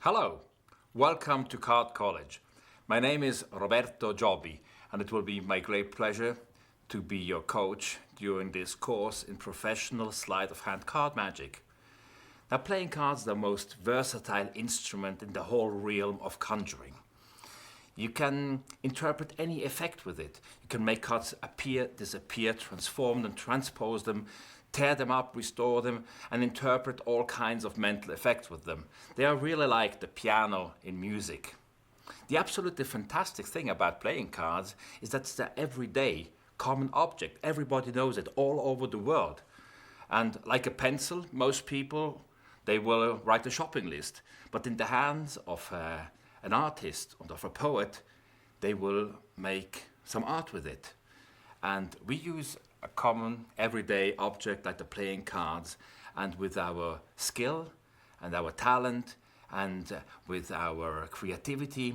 Hello, welcome to Card College. My name is Roberto Giobbi, and it will be my great pleasure to be your coach during this course in professional sleight of hand card magic. Now, playing cards is the most versatile instrument in the whole realm of conjuring. You can interpret any effect with it. You can make cards appear, disappear, transform them, transpose them, tear them up, restore them, and interpret all kinds of mental effects with them. They are really like the piano in music. The absolutely fantastic thing about playing cards is that it's an everyday common object. Everybody knows it all over the world. And like a pencil, most people, they will write a shopping list. But in the hands of an artist or of a poet, they will make some art with it. And we use a common everyday object like the playing cards, and with our skill and our talent and with our creativity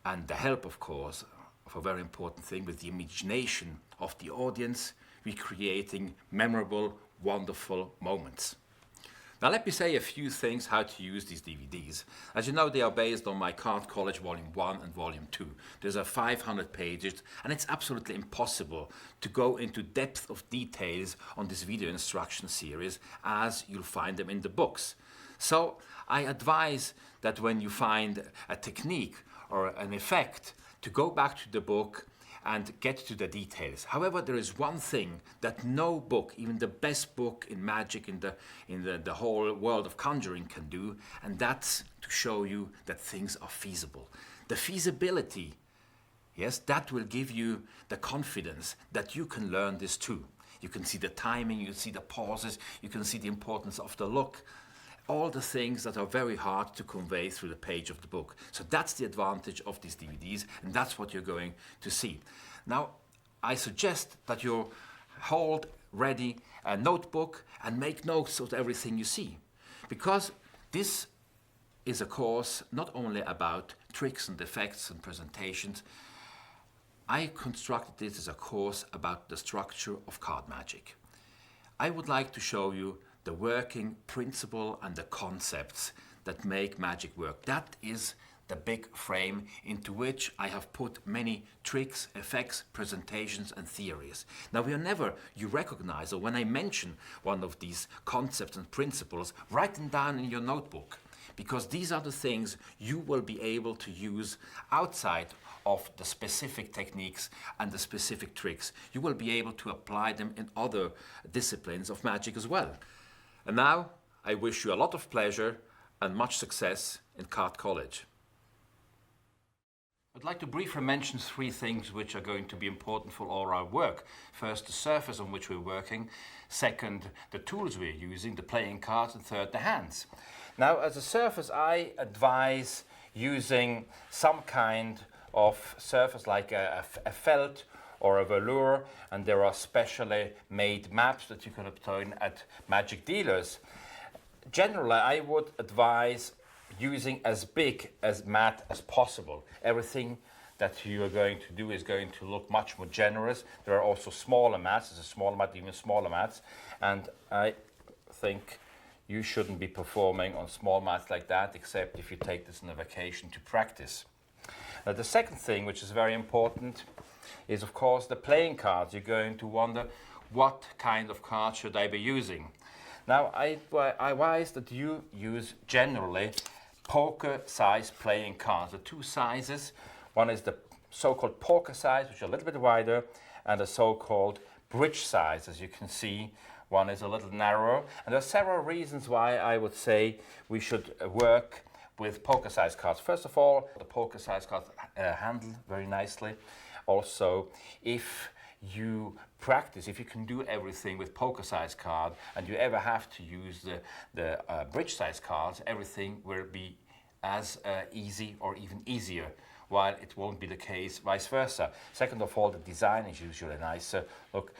and the help, of course, of a very important thing, with the imagination of the audience, we're creating memorable, wonderful moments. Now let me say a few things how to use these DVDs. As you know, they are based on my Card College Volume 1 and Volume 2. There's 500 pages, and it's absolutely impossible to go into depth of details on this video instruction series as you'll find them in the books. So I advise that when you find a technique or an effect, to go back to the book and get to the details. However, there is one thing that no book, even the best book in magic in the whole world of conjuring, can do, and that's to show you that things are feasible. The feasibility, yes, that will give you the confidence that you can learn this too. You can see the timing, you see the pauses, you can see the importance of the look, all the things that are very hard to convey through the page of the book. So that's the advantage of these DVDs, and that's what you're going to see. Now, I suggest that you hold ready a notebook and make notes of everything you see, because this is a course not only about tricks and effects and presentations. I constructed this as a course about the structure of card magic. I would like to show you the working principle and the concepts that make magic work. That is the big frame into which I have put many tricks, effects, presentations and theories. Now, you recognize, or when I mention one of these concepts and principles, write them down in your notebook, because these are the things you will be able to use outside of the specific techniques and the specific tricks. You will be able to apply them in other disciplines of magic as well. And now, I wish you a lot of pleasure and much success in Card College. I'd like to briefly mention three things which are going to be important for all our work. First, the surface on which we're working. Second, the tools we're using, the playing cards. And third, the hands. Now, as a surface, I advise using some kind of surface like a felt or a velour, and there are specially made maps that you can obtain at magic dealers. Generally, I would advise using as big as mat as possible. Everything that you are going to do is going to look much more generous. There are also smaller mats. There's a smaller mat, even smaller mats, and I think you shouldn't be performing on small mats like that, except if you take this on a vacation to practice. Now, the second thing, which is very important, is of course the playing cards. You're going to wonder, what kind of cards should I be using? Now, I advise that you use generally poker size playing cards. The two sizes, one is the so-called poker size, which is a little bit wider, and the so-called bridge size. As you can see, one is a little narrower, and there are several reasons why I would say we should work with poker size cards. First of all, the poker size cards handle very nicely. Also, if you practice, if you can do everything with poker size card and you ever have to use the bridge size cards, everything will be as easy or even easier, while it won't be the case vice versa. Second of all, the design is usually nicer. Look,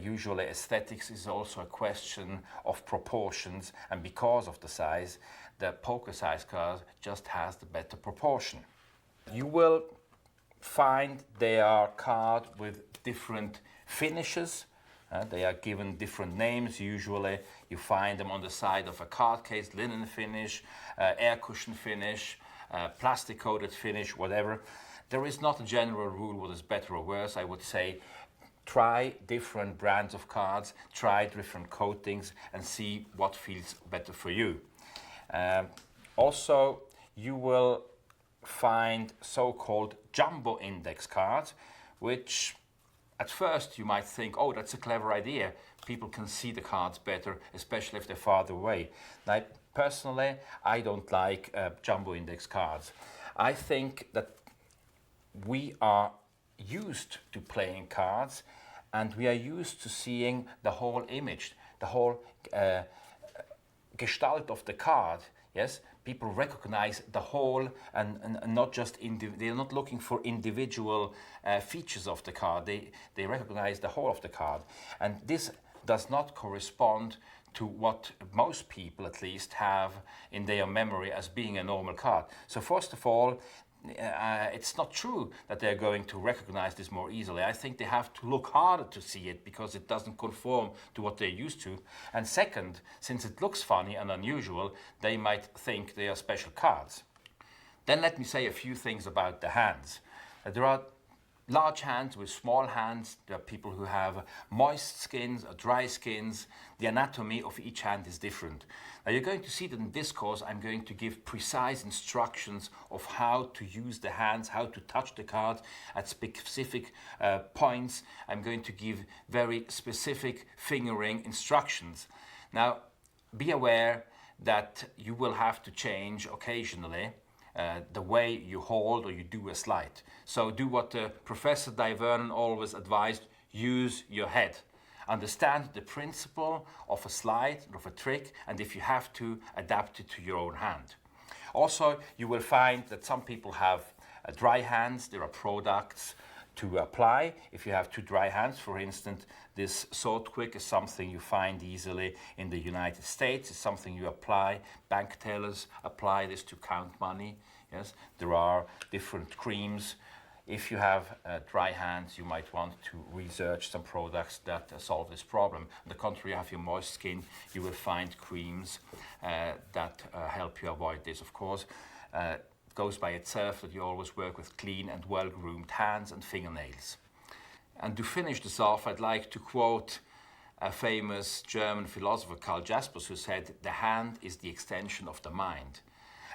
usually aesthetics is also a question of proportions, and because of the size, the poker size card just has the better proportion. You will find they are cards with different finishes. They are given different names. Usually You find them on the side of a card case, linen finish, air cushion finish, plastic coated finish, whatever. There is not a general rule what is better or worse. I would say try different brands of cards, try different coatings and see what feels better for you. Also, you will find so-called jumbo index cards, which at first you might think, oh, that's a clever idea. People can see the cards better, especially if they're farther away. Now, personally, I don't like jumbo index cards. I think that we are used to playing cards and we are used to seeing the whole image, the whole gestalt of the card. Yes, people recognize the whole and not just they're not looking for individual features of the card. They recognize the whole of the card, and this does not correspond to what most people at least have in their memory as being a normal card. So first of all, it's not true that they're going to recognize this more easily. I think they have to look harder to see it because it doesn't conform to what they're used to. And second, since it looks funny and unusual, they might think they are special cards. Then let me say a few things about the hands. There are large hands with small hands. There are people who have moist skins or dry skins. The anatomy of each hand is different. Now you're going to see that in this course I'm going to give precise instructions of how to use the hands, how to touch the card at specific points. I'm going to give very specific fingering instructions. Now be aware that you will have to change occasionally the way you hold or you do a slide. So do what Professor Vernon always advised, use your head. Understand the principle of a slide, of a trick, and if you have to, adapt it to your own hand. Also, you will find that some people have dry hands. There are products to apply. If you have two dry hands, for instance, this Sort Quick is something you find easily in the United States. It's something you apply. Bank tellers apply this to count money. Yes, there are different creams. If you have dry hands, you might want to research some products that solve this problem. On the contrary, you have your moist skin, you will find creams that help you avoid this. Of course, it goes by itself that you always work with clean and well-groomed hands and fingernails. And to finish this off, I'd like to quote a famous German philosopher, Karl Jaspers, who said, "The hand is the extension of the mind,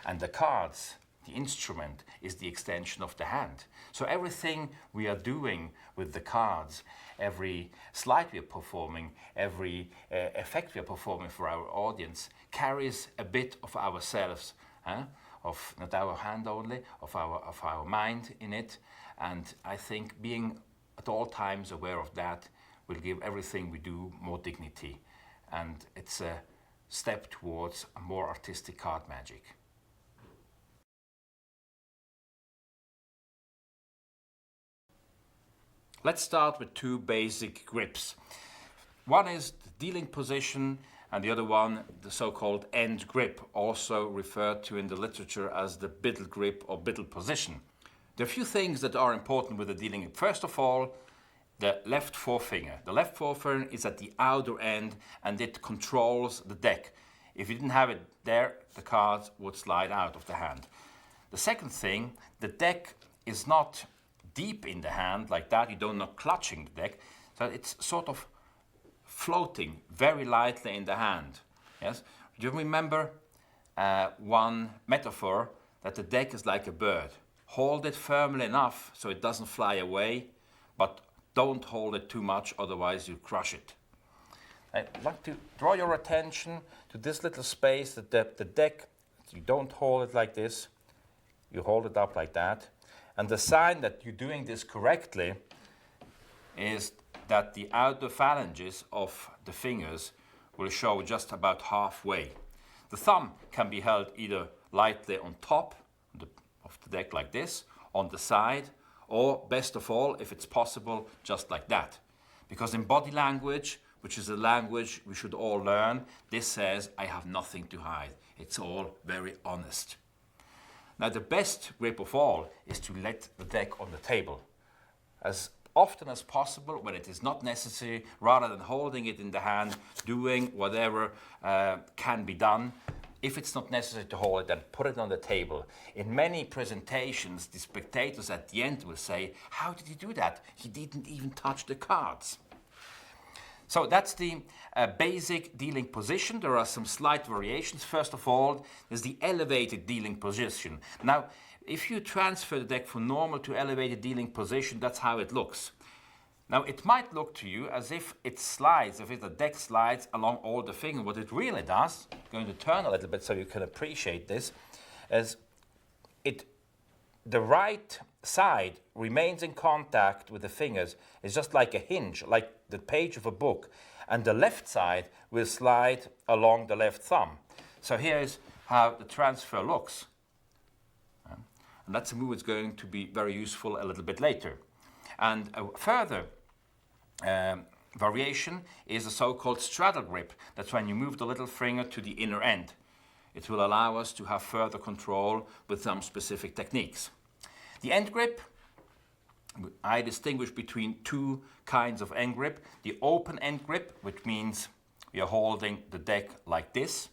and the cards, the instrument, is the extension of the hand." So everything we are doing with the cards, every slide we are performing, every effect we are performing for our audience carries a bit of ourselves, of not our hand only, of our mind in it. And I think being at all times aware of that will give everything we do more dignity. And it's a step towards a more artistic card magic. Let's start with two basic grips. One is the dealing position and the other one, the so-called end grip, also referred to in the literature as the biddle grip or biddle position. There are a few things that are important with the dealing grip. First of all, the left forefinger. The left forefinger is at the outer end and it controls the deck. If you didn't have it there, the cards would slide out of the hand. The second thing, the deck is not deep in the hand like that. You don't know clutching the deck. So it's sort of floating very lightly in the hand. Yes? Do you remember one metaphor that the deck is like a bird? Hold it firmly enough so it doesn't fly away, but don't hold it too much, otherwise you crush it. I'd like to draw your attention to this little space that the deck, you don't hold it like this, you hold it up like that. And the sign that you're doing this correctly is that the outer phalanges of the fingers will show just about halfway. The thumb can be held either lightly on top of the deck like this, on the side, or best of all, if it's possible, just like that. Because in body language, which is a language we should all learn, this says, I have nothing to hide. It's all very honest. Now the best grip of all is to let the deck on the table. As often as possible, when it is not necessary, rather than holding it in the hand, doing whatever can be done. If it's not necessary to hold it, then put it on the table. In many presentations, the spectators at the end will say, "How did he do that? He didn't even touch the cards." So that's the basic dealing position. There are some slight variations. First of all, there's the elevated dealing position. Now, if you transfer the deck from normal to elevated dealing position, that's how it looks. Now, it might look to you as if it slides, as if the deck slides along all the fingers. What it really does, I'm going to turn a little bit so you can appreciate this, is the right side remains in contact with the fingers. It's just like a hinge, like the page of a book. And the left side will slide along the left thumb. So here's how the transfer looks. And that's a move that's going to be very useful a little bit later. And a further variation is the so-called straddle grip. That's when you move the little finger to the inner end. It will allow us to have further control with some specific techniques. The end grip, I distinguish between two kinds of end grip. The open end grip, which means we are holding the deck like this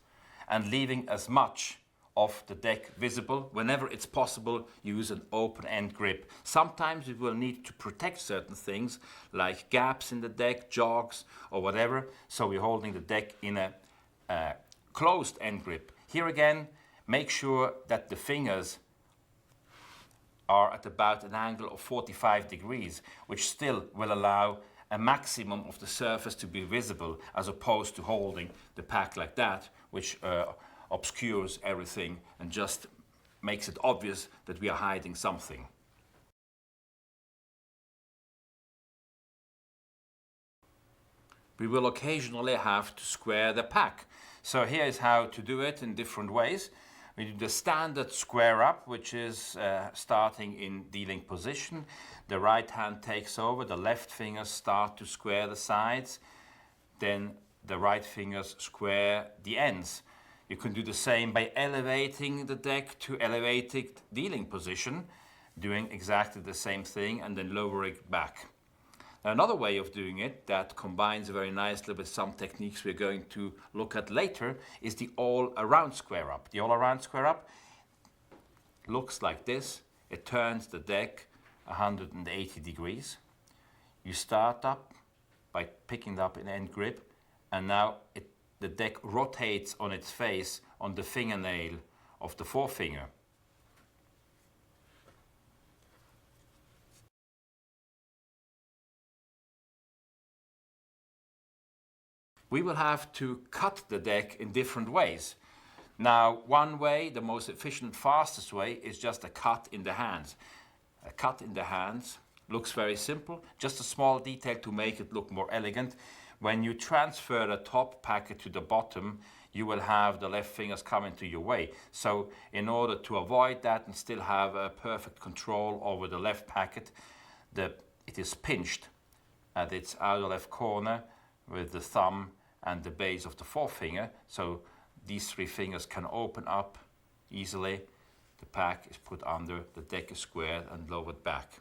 and leaving as much of the deck visible. Whenever it's possible, use an open end grip. Sometimes we will need to protect certain things like gaps in the deck, jogs or whatever. So we're holding the deck in a closed end grip. Here again, make sure that the fingers are at about an angle of 45 degrees, which still will allow a maximum of the surface to be visible, as opposed to holding the pack like that, which obscures everything and just makes it obvious that we are hiding something. We will occasionally have to square the pack. So here is how to do it in different ways. We do the standard square up, which is starting in dealing position. The right hand takes over, the left fingers start to square the sides, then the right fingers square the ends. You can do the same by elevating the deck to elevated dealing position, doing exactly the same thing and then lowering it back. Now, another way of doing it that combines very nicely with some techniques we're going to look at later is the all-around square up. The all-around square up looks like this. It turns the deck 180 degrees. You start up by picking it up in end grip, and now the deck rotates on its face on the fingernail of the forefinger. We will have to cut the deck in different ways. Now, one way, the most efficient, fastest way, is just a cut in the hands. A cut in the hands looks very simple, just a small detail to make it look more elegant. When you transfer the top packet to the bottom, you will have the left fingers come into your way. So in order to avoid that and still have a perfect control over the left packet, it is pinched at its outer left corner with the thumb and the base of the forefinger. So these three fingers can open up easily. The pack is put under, the deck is squared and lowered back.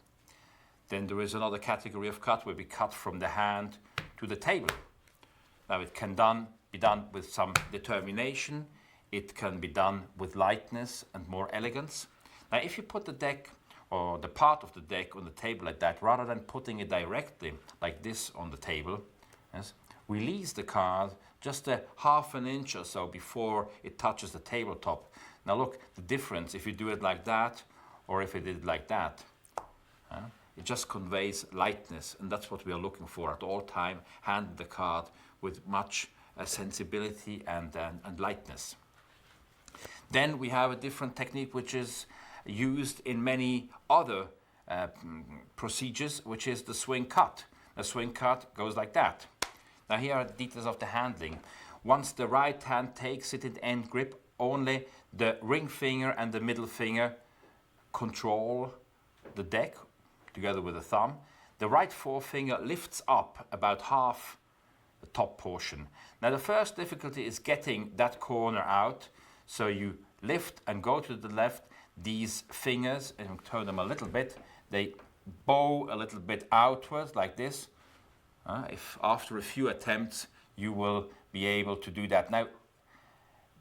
Then there is another category of cut where we cut from the hand to the table. Now it can be done with some determination. It can be done with lightness and more elegance. Now if you put the deck or the part of the deck on the table like that, rather than putting it directly like this on the table, yes, release the card just a half an inch or so before it touches the tabletop. Now look, the difference if you do it like that or if you did it like that. It just conveys lightness, and that's what we are looking for at all time. Hand the card with much sensibility and lightness. Then we have a different technique which is used in many other procedures, which is the swing cut. The swing cut goes like that. Now here are the details of the handling. Once the right hand takes it in end grip, only the ring finger and the middle finger control the deck together with the thumb. The right forefinger lifts up about half the top portion. Now the first difficulty is getting that corner out. So you lift and go to the left. These fingers, and turn them a little bit, they bow a little bit outwards like this. If after a few attempts you will be able to do that. Now,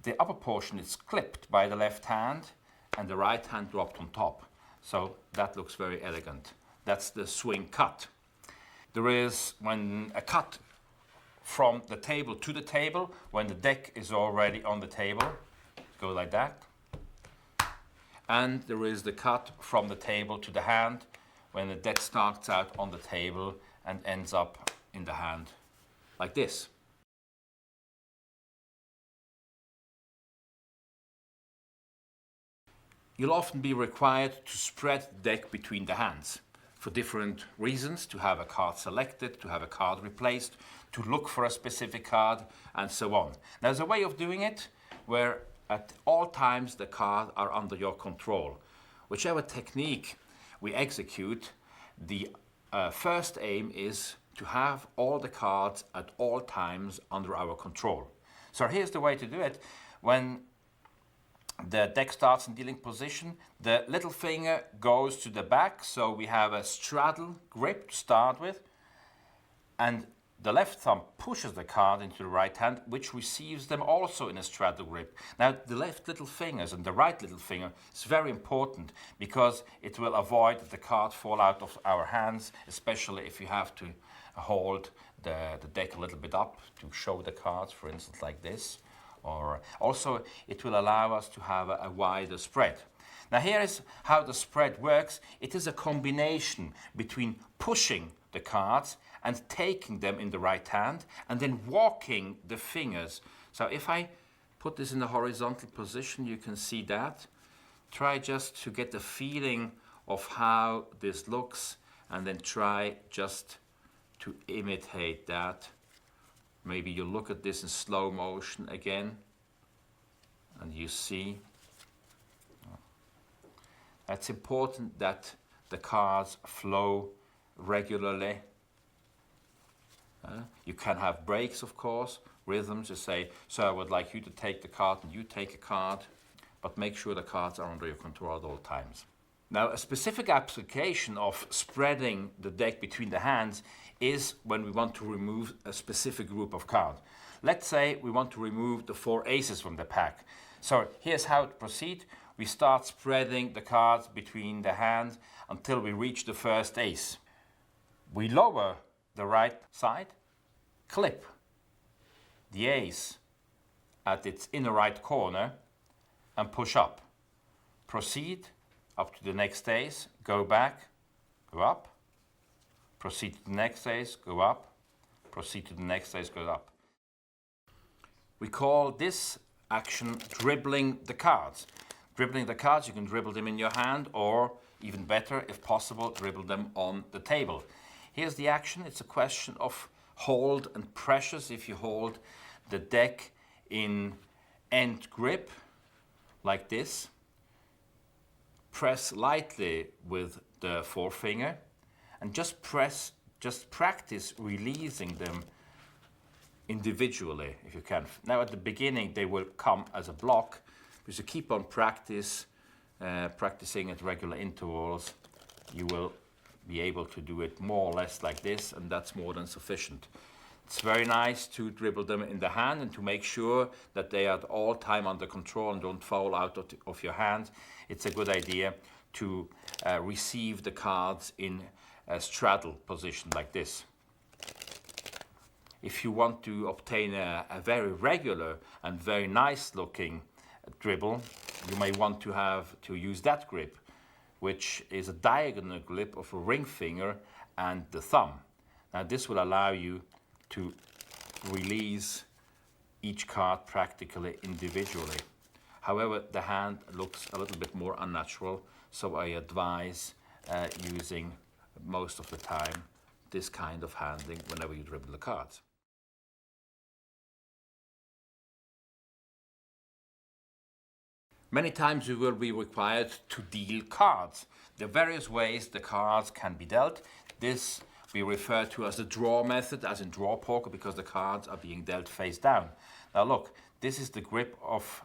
the upper portion is clipped by the left hand and the right hand dropped on top. So that looks very elegant. That's the swing cut. There is when a cut from the table to the table, when the deck is already on the table, go like that. And there is the cut from the table to the hand, when the deck starts out on the table and ends up in the hand, like this. You'll often be required to spread the deck between the hands for different reasons, to have a card selected, to have a card replaced, to look for a specific card, and so on. There's a way of doing it where at all times the cards are under your control. Whichever technique we execute, the first aim is to have all the cards at all times under our control. So here's the way to do it. When the deck starts in dealing position, the little finger goes to the back, so we have a straddle grip to start with, and the left thumb pushes the card into the right hand, which receives them also in a straddle grip. Now, the left little fingers and the right little finger is very important because it will avoid that the card fall out of our hands, especially if you have to hold the deck a little bit up to show the cards, for instance, like this. Or also, it will allow us to have a wider spread. Now, here is how the spread works. It is a combination between pushing the cards and taking them in the right hand and then walking the fingers. So if I put this in a horizontal position, you can see that. Try just to get the feeling of how this looks and then try just to imitate that. Maybe you look at this in slow motion again and you see. It's important that the cards flow regularly. You can have breaks, of course, rhythms. You say, so I would like you to take the card and you take a card, but make sure the cards are under your control at all times. Now, a specific application of spreading the deck between the hands is when we want to remove a specific group of cards. Let's say we want to remove the 4 aces from the pack. So here's how to proceed. We start spreading the cards between the hands until we reach the first ace. We lower the right side, clip the ace at its inner right corner and push up. Proceed up to the next ace, go back, go up. Proceed to the next ace, go up. Proceed to the next ace, go up. We call this action dribbling the cards. Dribbling the cards, you can dribble them in your hand or, even better, if possible, dribble them on the table. Here's the action. It's a question of hold and pressures. If you hold the deck in end grip, like this, press lightly with the forefinger and just practice releasing them individually if you can. Now at the beginning they will come as a block, but you keep on practicing at regular intervals, you will be able to do it more or less like this, and that's more than sufficient. It's very nice to dribble them in the hand and to make sure that they are at all time under control and don't fall out of your hand. It's a good idea to receive the cards in a straddle position like this. If you want to obtain a very regular and very nice looking dribble, you may want to use that grip, which is a diagonal grip of a ring finger and the thumb. Now this will allow you to release each card practically individually. However, the hand looks a little bit more unnatural, so I advise using most of the time this kind of handling whenever you dribble the cards. Many times you will be required to deal cards. There are various ways the cards can be dealt. This we refer to as the draw method, as in draw poker, because the cards are being dealt face down. Now look, this is the grip of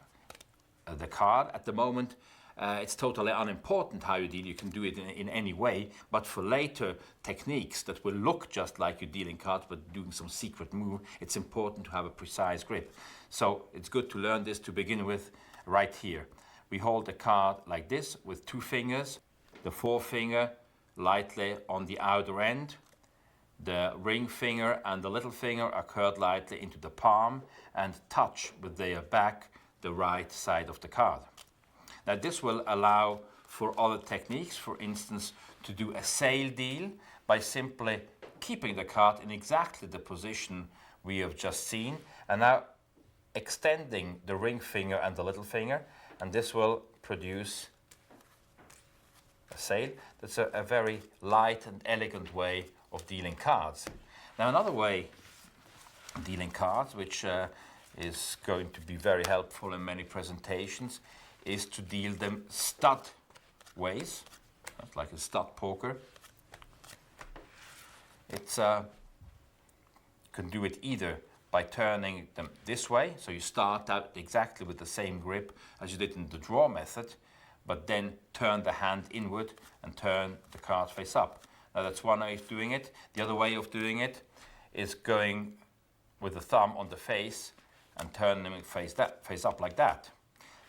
the card. At the moment, it's totally unimportant how you deal. You can do it in any way, but for later techniques that will look just like you're dealing cards but doing some secret move, it's important to have a precise grip. So it's good to learn this to begin with right here. We hold the card like this with 2 fingers, the forefinger lightly on the outer end, the ring finger and the little finger are curled lightly into the palm and touch with their back the right side of the card. Now this will allow for other techniques, for instance, to do a sail deal by simply keeping the card in exactly the position we have just seen, and now extending the ring finger and the little finger, and this will produce a sail. That's a very light and elegant way of dealing cards. Now another way of dealing cards, which is going to be very helpful in many presentations, is to deal them stud ways. That's like a stud poker. It's you can do it either by turning them this way, so you start out exactly with the same grip as you did in the draw method, but then turn the hand inward and turn the card face up. Now that's one way of doing it. The other way of doing it is going with the thumb on the face and turning them face up like that.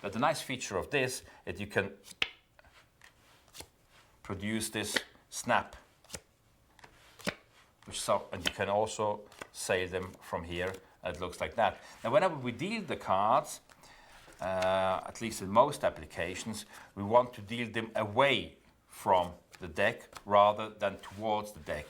But the nice feature of this is that you can produce this snap, and you can also sail them from here. It looks like that. Now whenever we deal the cards, at least in most applications, we want to deal them away from the deck rather than towards the deck,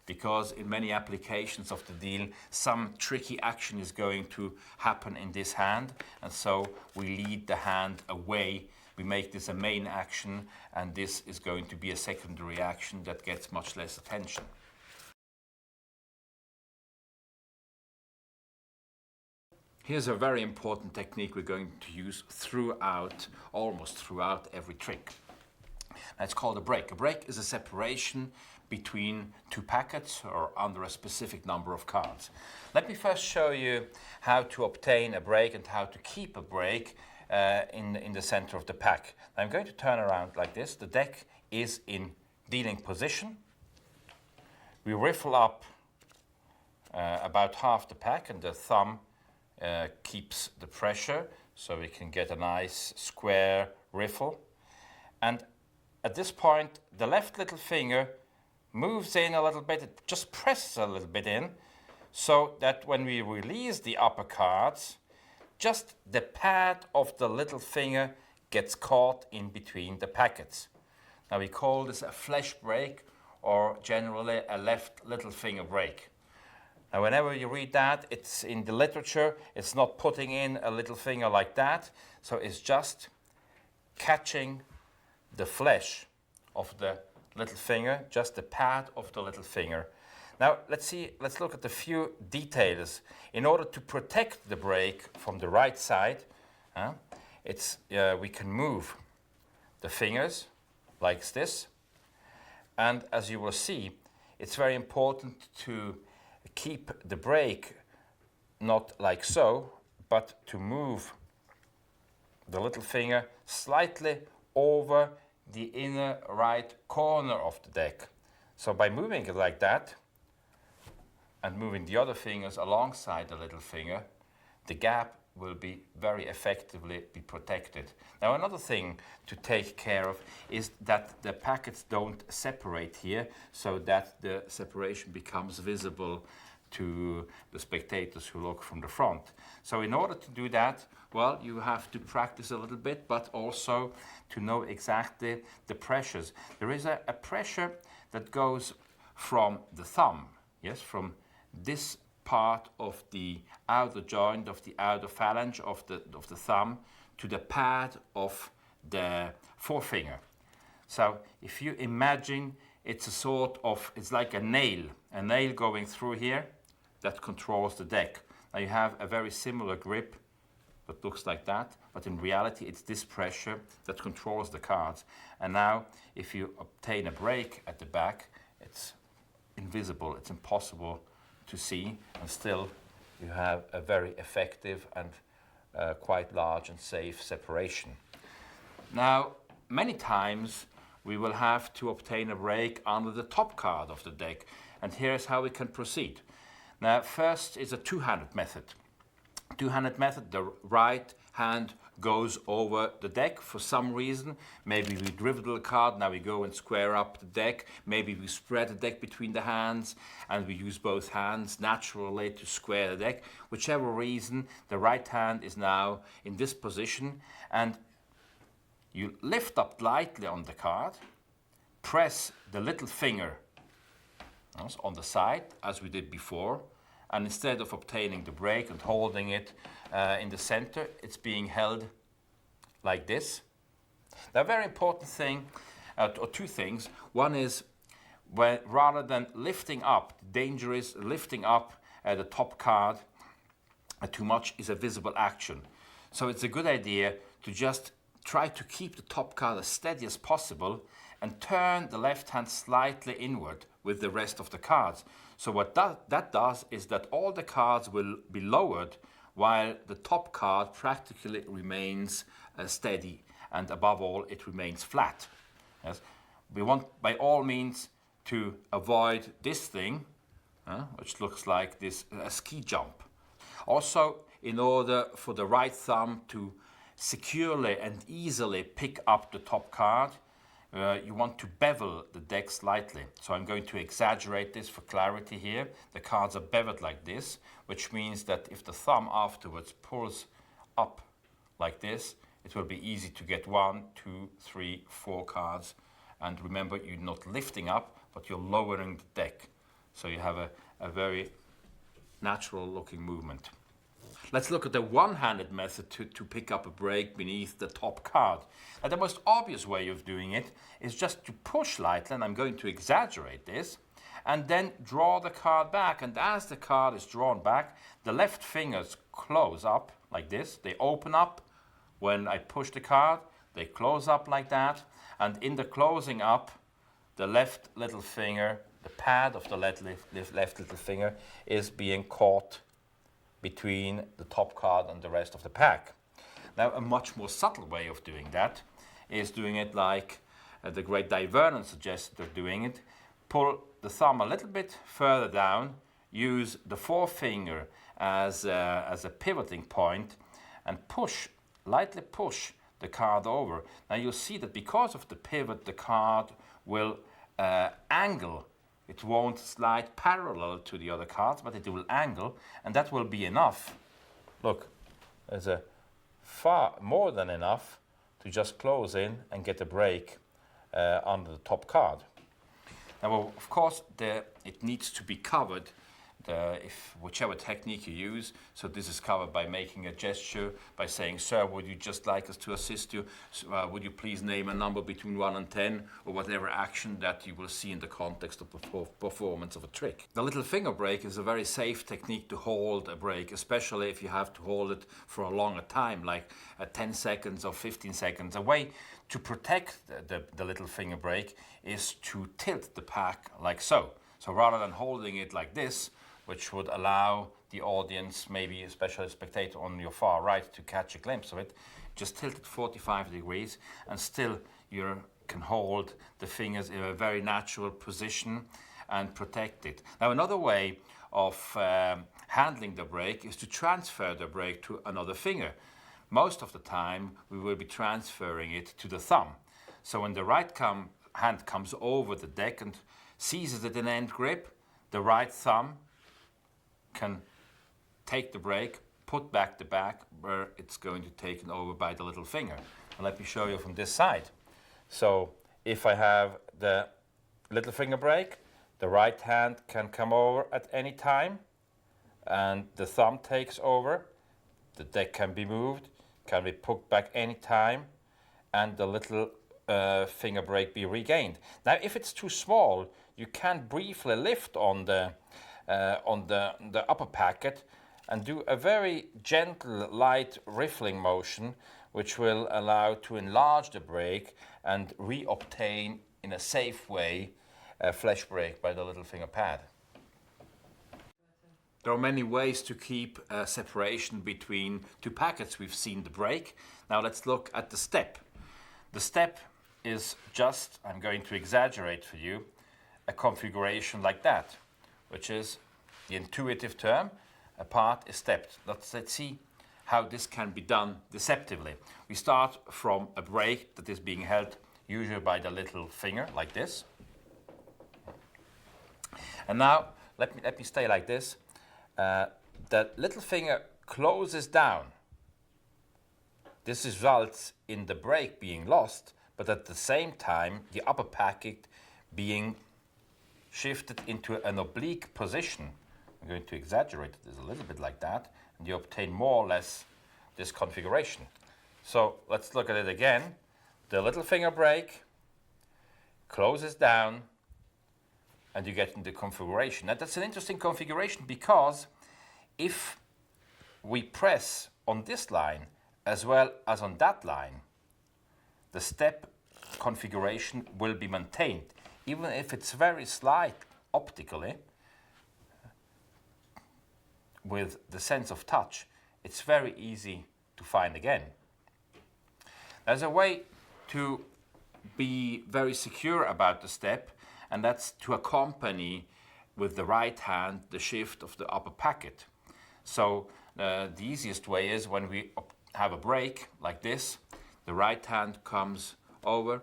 because in many applications of the deal some tricky action is going to happen in this hand, and so we lead the hand away. We make this a main action, and this is going to be a secondary action that gets much less attention. Here's a very important technique we're going to use almost throughout every trick. It's called a break. A break is a separation between 2 packets or under a specific number of cards. Let me first show you how to obtain a break and how to keep a break in the center of the pack. I'm going to turn around like this. The deck is in dealing position. We riffle up about half the pack, and the thumb keeps the pressure, so we can get a nice square riffle. And at this point, the left little finger moves in a little bit, it just presses a little bit in, so that when we release the upper cards, just the pad of the little finger gets caught in between the packets. Now we call this a flesh break, or generally a left little finger break. Now whenever you read that, it's in the literature, it's not putting in a little finger like that, so it's just catching the flesh of the little finger, just the pad of the little finger. Now let's look at a few details. In order to protect the break from the right side, we can move the fingers like this, and as you will see, it's very important to keep the break not like so, but to move the little finger slightly over the inner right corner of the deck. So by moving it like that and moving the other fingers alongside the little finger, the gap will be very effectively be protected. Now another thing to take care of is that the packets don't separate here, so that the separation becomes visible to the spectators who look from the front. So in order to do that, well, you have to practice a little bit, but also to know exactly the pressures. There is a pressure that goes from the thumb, yes, from this part of the outer joint, of the outer phalange of the thumb, to the pad of the forefinger. So if you imagine it's like a nail going through here that controls the deck. Now you have a very similar grip that looks like that, but in reality it's this pressure that controls the cards. And now if you obtain a break at the back, it's invisible, it's impossible to see, and still you have a very effective and quite large and safe separation. Now, many times we will have to obtain a brake under the top card of the deck, and here's how we can proceed. Now, first is a two-handed method. Two-handed method, the right hand goes over the deck for some reason. Maybe we drivel the card, now we go and square up the deck. Maybe we spread the deck between the hands and we use both hands naturally to square the deck. Whichever reason, the right hand is now in this position, and you lift up lightly on the card, press the little finger on the side as we did before, and instead of obtaining the brake and holding it in the center, it's being held like this. Now, a very important thing, or two things. One is, rather than lifting up, the danger is lifting up the top card too much is a visible action. So it's a good idea to just try to keep the top card as steady as possible and turn the left hand slightly inward with the rest of the cards. So what that does is that all the cards will be lowered while the top card practically remains steady, and above all it remains flat. Yes? We want by all means to avoid this thing, which looks like this ski jump. Also, in order for the right thumb to securely and easily pick up the top card, you want to bevel the deck slightly. So I'm going to exaggerate this for clarity here. The cards are beveled like this, which means that if the thumb afterwards pulls up like this, it will be easy to get 1, 2, 3, 4 cards. And remember, you're not lifting up, but you're lowering the deck. So you have a very natural looking movement. Let's look at the one-handed method to pick up a brake beneath the top card. Now, the most obvious way of doing it is just to push lightly, and I'm going to exaggerate this, and then draw the card back. And as the card is drawn back, the left fingers close up like this. They open up when I push the card. They close up like that. And in the closing up, the left little finger, the pad of the left little finger, is being caught between the top card and the rest of the pack. Now, a much more subtle way of doing that is doing it like the great Vernon suggested of doing it. Pull the thumb a little bit further down, use the forefinger as a pivoting point, and lightly push the card over. Now you'll see that because of the pivot, the card will angle. It won't slide parallel to the other cards, but it will angle, and that will be enough. Look, there's a far more than enough to just close in and get a brake under the top card. Now, well, of course, it needs to be covered, whichever technique you use. So this is covered by making a gesture, by saying, "Sir, would you just like us to assist you? Would you please name a number between 1 and 10, or whatever action that you will see in the context of the performance of a trick." The little finger brake is a very safe technique to hold a brake, especially if you have to hold it for a longer time, like 10 seconds or 15 seconds. A way to protect the little finger brake is to tilt the pack like so. So rather than holding it like this, which would allow the audience, maybe especially a spectator on your far right, to catch a glimpse of it, just tilt it 45 degrees, and still you can hold the fingers in a very natural position and protect it. Now, another way of handling the brake is to transfer the brake to another finger. Most of the time, we will be transferring it to the thumb. So when the right hand comes over the deck and seizes it in end grip, the right thumb can take the brake, put back the back where it's going to be taken over by the little finger. And let me show you from this side. So if I have the little finger brake, the right hand can come over at any time, and the thumb takes over. The deck can be moved, can be put back any time, and the little finger brake be regained. Now, if it's too small, you can briefly lift on the upper packet and do a very gentle, light riffling motion, which will allow to enlarge the brake and re-obtain in a safe way a flesh brake by the little finger pad. There are many ways to keep separation between two packets. We've seen the brake. Now let's look at the step. The step is just, I'm going to exaggerate for you, a configuration like that, which is the intuitive term, a part is stepped. Let's see how this can be done deceptively. We start from a brake that is being held usually by the little finger, like this. And now, let me stay like this. The little finger closes down. This results in the brake being lost, but at the same time, the upper packet being shifted into an oblique position. I'm going to exaggerate this a little bit like that, and you obtain more or less this configuration. So let's look at it again. The little finger brake closes down, and you get into configuration. Now that's an interesting configuration because if we press on this line as well as on that line, the step configuration will be maintained, even if it's very slight optically. With the sense of touch, it's very easy to find again. There's a way to be very secure about the step, and that's to accompany with the right hand the shift of the upper packet. So the easiest way is when we have a brake like this, the right hand comes over,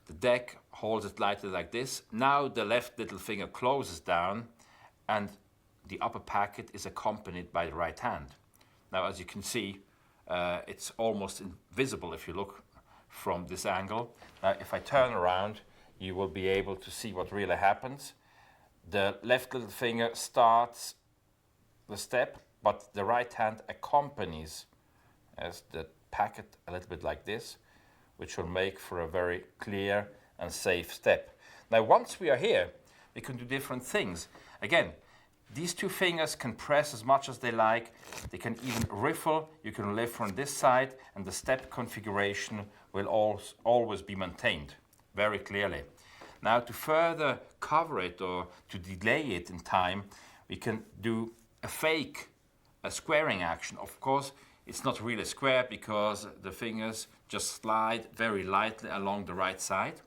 the deck holds it lightly like this. Now the left little finger closes down, and the upper packet is accompanied by the right hand. Now, as you can see, it's almost invisible if you look from this angle. Now, if I turn around, you will be able to see what really happens. The left little finger starts the step, but the right hand accompanies as the packet a little bit like this, which will make for a very clear and safe step. Now, once we are here, we can do different things. Again, these two fingers can press as much as they like. They can even riffle. You can lift from this side, and the step configuration will always be maintained very clearly. Now, to further cover it or to delay it in time, we can do a squaring action. Of course, it's not really square because the fingers just slide very lightly along the right side.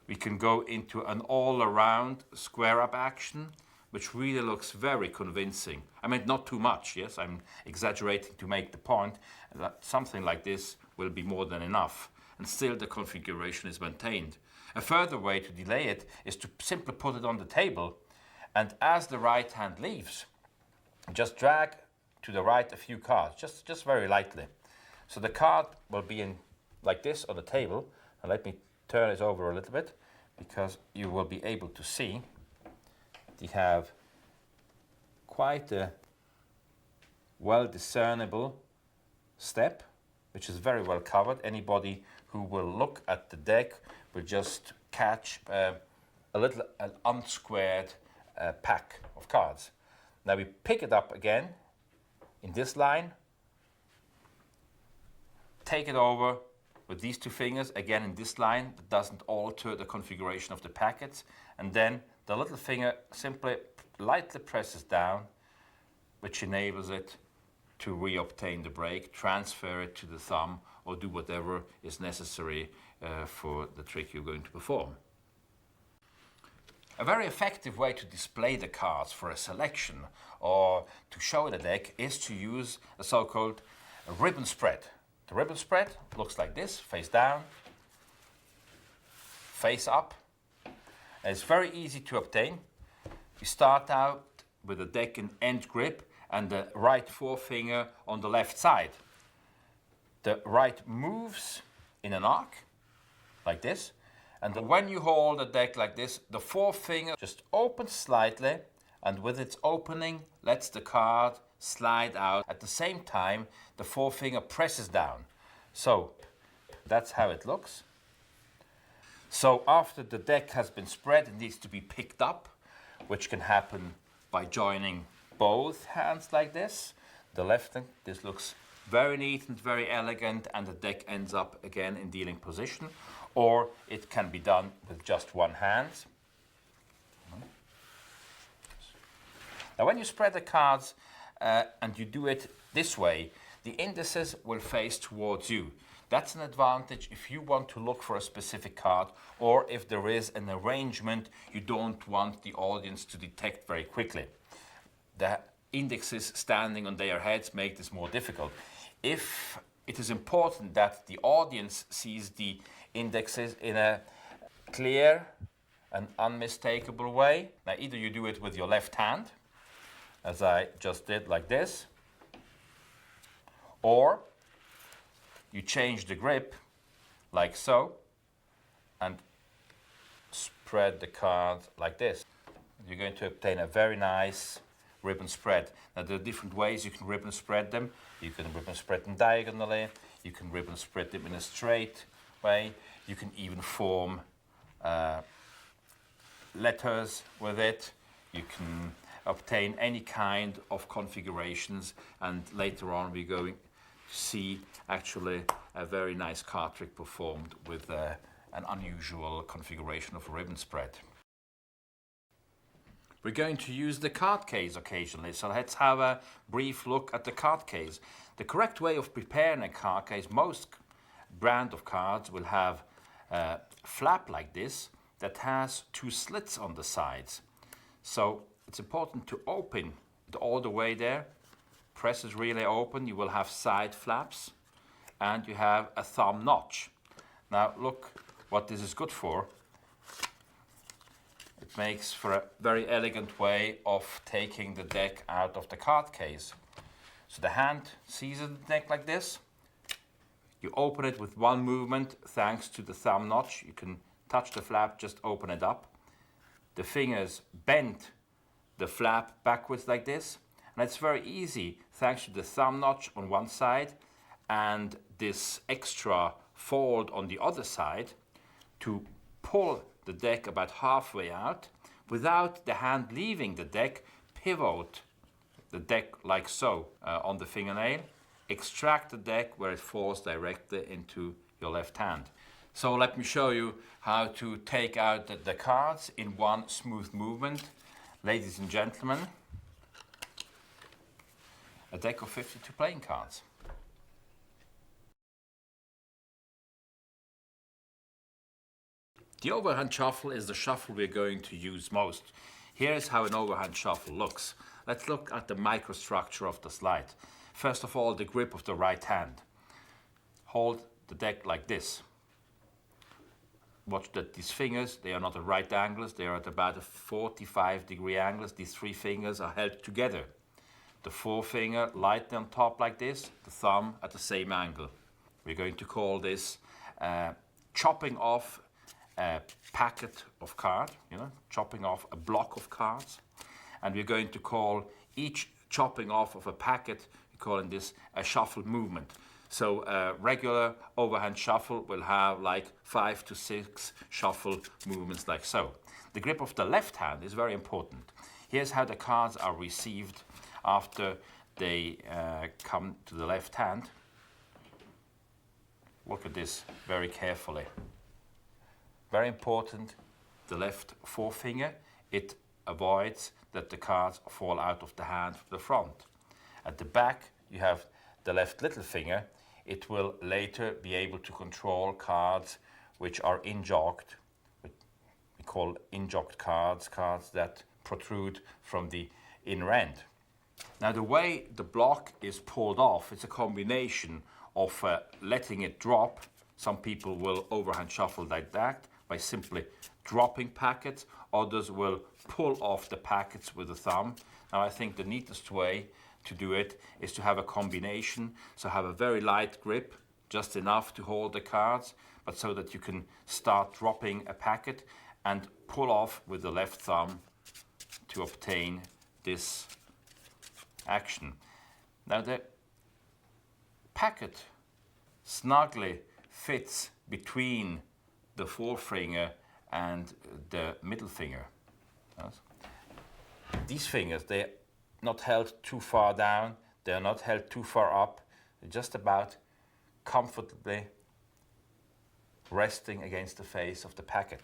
We can go into an all-around square-up action, which really looks very convincing. I mean, not too much, yes? I'm exaggerating to make the point that something like this will be more than enough, and still the configuration is maintained. A further way to delay it is to simply put it on the table, and as the right hand leaves, just drag to the right a few cards, just very lightly. So the card will be in like this on the table, and let me turn it over a little bit, because you will be able to see they have quite a well discernible step, which is very well covered. Anybody who will look at the deck will just catch an unsquared pack of cards. Now we pick it up again in this line, take it over with these two fingers again in this line that doesn't alter the configuration of the packets, and then the little finger simply lightly presses down, which enables it to reobtain the brake, transfer it to the thumb, or do whatever is necessary for the trick you're going to perform. A very effective way to display the cards for a selection or to show the deck is to use a so-called ribbon spread. The ribbon spread looks like this: face down, face up. And it's very easy to obtain. You start out with a deck in end grip and the right forefinger on the left side. The right moves in an arc, like this. And when you hold a deck like this, the forefinger just opens slightly, and with its opening, lets the card slide out. At the same time, the forefinger presses down. So that's how it looks. So after the deck has been spread, it needs to be picked up, which can happen by joining both hands like this. The left hand, this looks very neat and very elegant, and the deck ends up again in dealing position. Or it can be done with just one hand. Now when you spread the cards and you do it this way, the indices will face towards you. That's an advantage if you want to look for a specific card, or if there is an arrangement you don't want the audience to detect very quickly. The indexes standing on their heads make this more difficult. If it is important that the audience sees the indexes in a clear and unmistakable way, now either you do it with your left hand, as I just did like this, or you change the grip like so and spread the card like this. You're going to obtain a very nice ribbon spread. Now there are different ways you can ribbon spread them. You can ribbon spread them diagonally, you can ribbon spread them in a straight way, you can even form letters with it. You can obtain any kind of configurations, and later on we're going to see actually a very nice card trick performed with an unusual configuration of a ribbon spread. We're going to use the card case occasionally, so let's have a brief look at the card case. The correct way of preparing a card case, most brand of cards will have a flap like this that has two slits on the sides. So it's important to open it all the way there. Press is really open, you will have side flaps, and you have a thumb notch. Now look what this is good for. It makes for a very elegant way of taking the deck out of the card case. So the hand seizes the deck like this. You open it with one movement thanks to the thumb notch. You can touch the flap, just open it up. The fingers bend the flap backwards like this. And it's very easy thanks to the thumb notch on one side and this extra fold on the other side to pull the deck about halfway out without the hand leaving the deck. Pivot the deck like so on the fingernail. Extract the deck where it falls directly into your left hand. So let me show you how to take out the cards in one smooth movement. Ladies and gentlemen, a deck of 52 playing cards. The overhand shuffle is the shuffle we're going to use most. Here's how an overhand shuffle looks. Let's look at the microstructure of the slide. First of all, the grip of the right hand. Hold the deck like this. Watch that these fingers, they are not at right angles, they are at about a 45-degree angles. These three fingers are held together. The forefinger lightly on top like this, the thumb at the same angle. We're going to call this chopping off a packet of cards, chopping off a block of cards. And we're going to call each chopping off of a packet, we're calling this a shuffle movement. So a regular overhand shuffle will have like 5 to 6 shuffle movements like so. The grip of the left hand is very important. Here's how the cards are received after they come to the left hand. Look at this very carefully. Very important, the left forefinger, it avoids that the cards fall out of the hand from the front. At the back, you have the left little finger. It will later be able to control cards which are injogged. We call injogged cards, cards that protrude from the inner end. Now the way the block is pulled off, it's a combination of letting it drop. Some people will overhand shuffle like that by simply dropping packets. Others will pull off the packets with the thumb. Now I think the neatest way to do it is to have a combination. So have a very light grip, just enough to hold the cards, but so that you can start dropping a packet and pull off with the left thumb to obtain this action. Now the packet snugly fits between the forefinger and the middle finger. These fingers, they're not held too far down, they're not held too far up, they're just about comfortably resting against the face of the packet.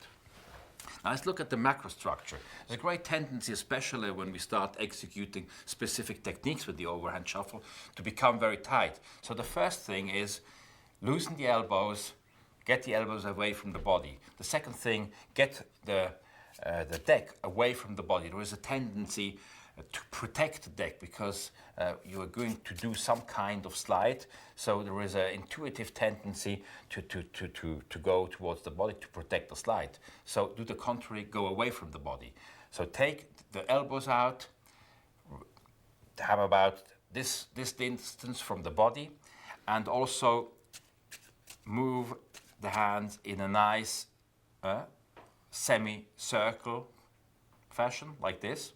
Now let's look at the macro structure. There's a great tendency, especially when we start executing specific techniques with the overhand shuffle, to become very tight. So the first thing is loosen the elbows, get the elbows away from the body. The second thing, get the deck away from the body. There is a tendency to protect the deck because you are going to do some kind of slide. So there is an intuitive tendency to go towards the body to protect the slide. So do the contrary, go away from the body. So take the elbows out, have about this distance from the body, and also move the hands in a nice semi-circle fashion, like this.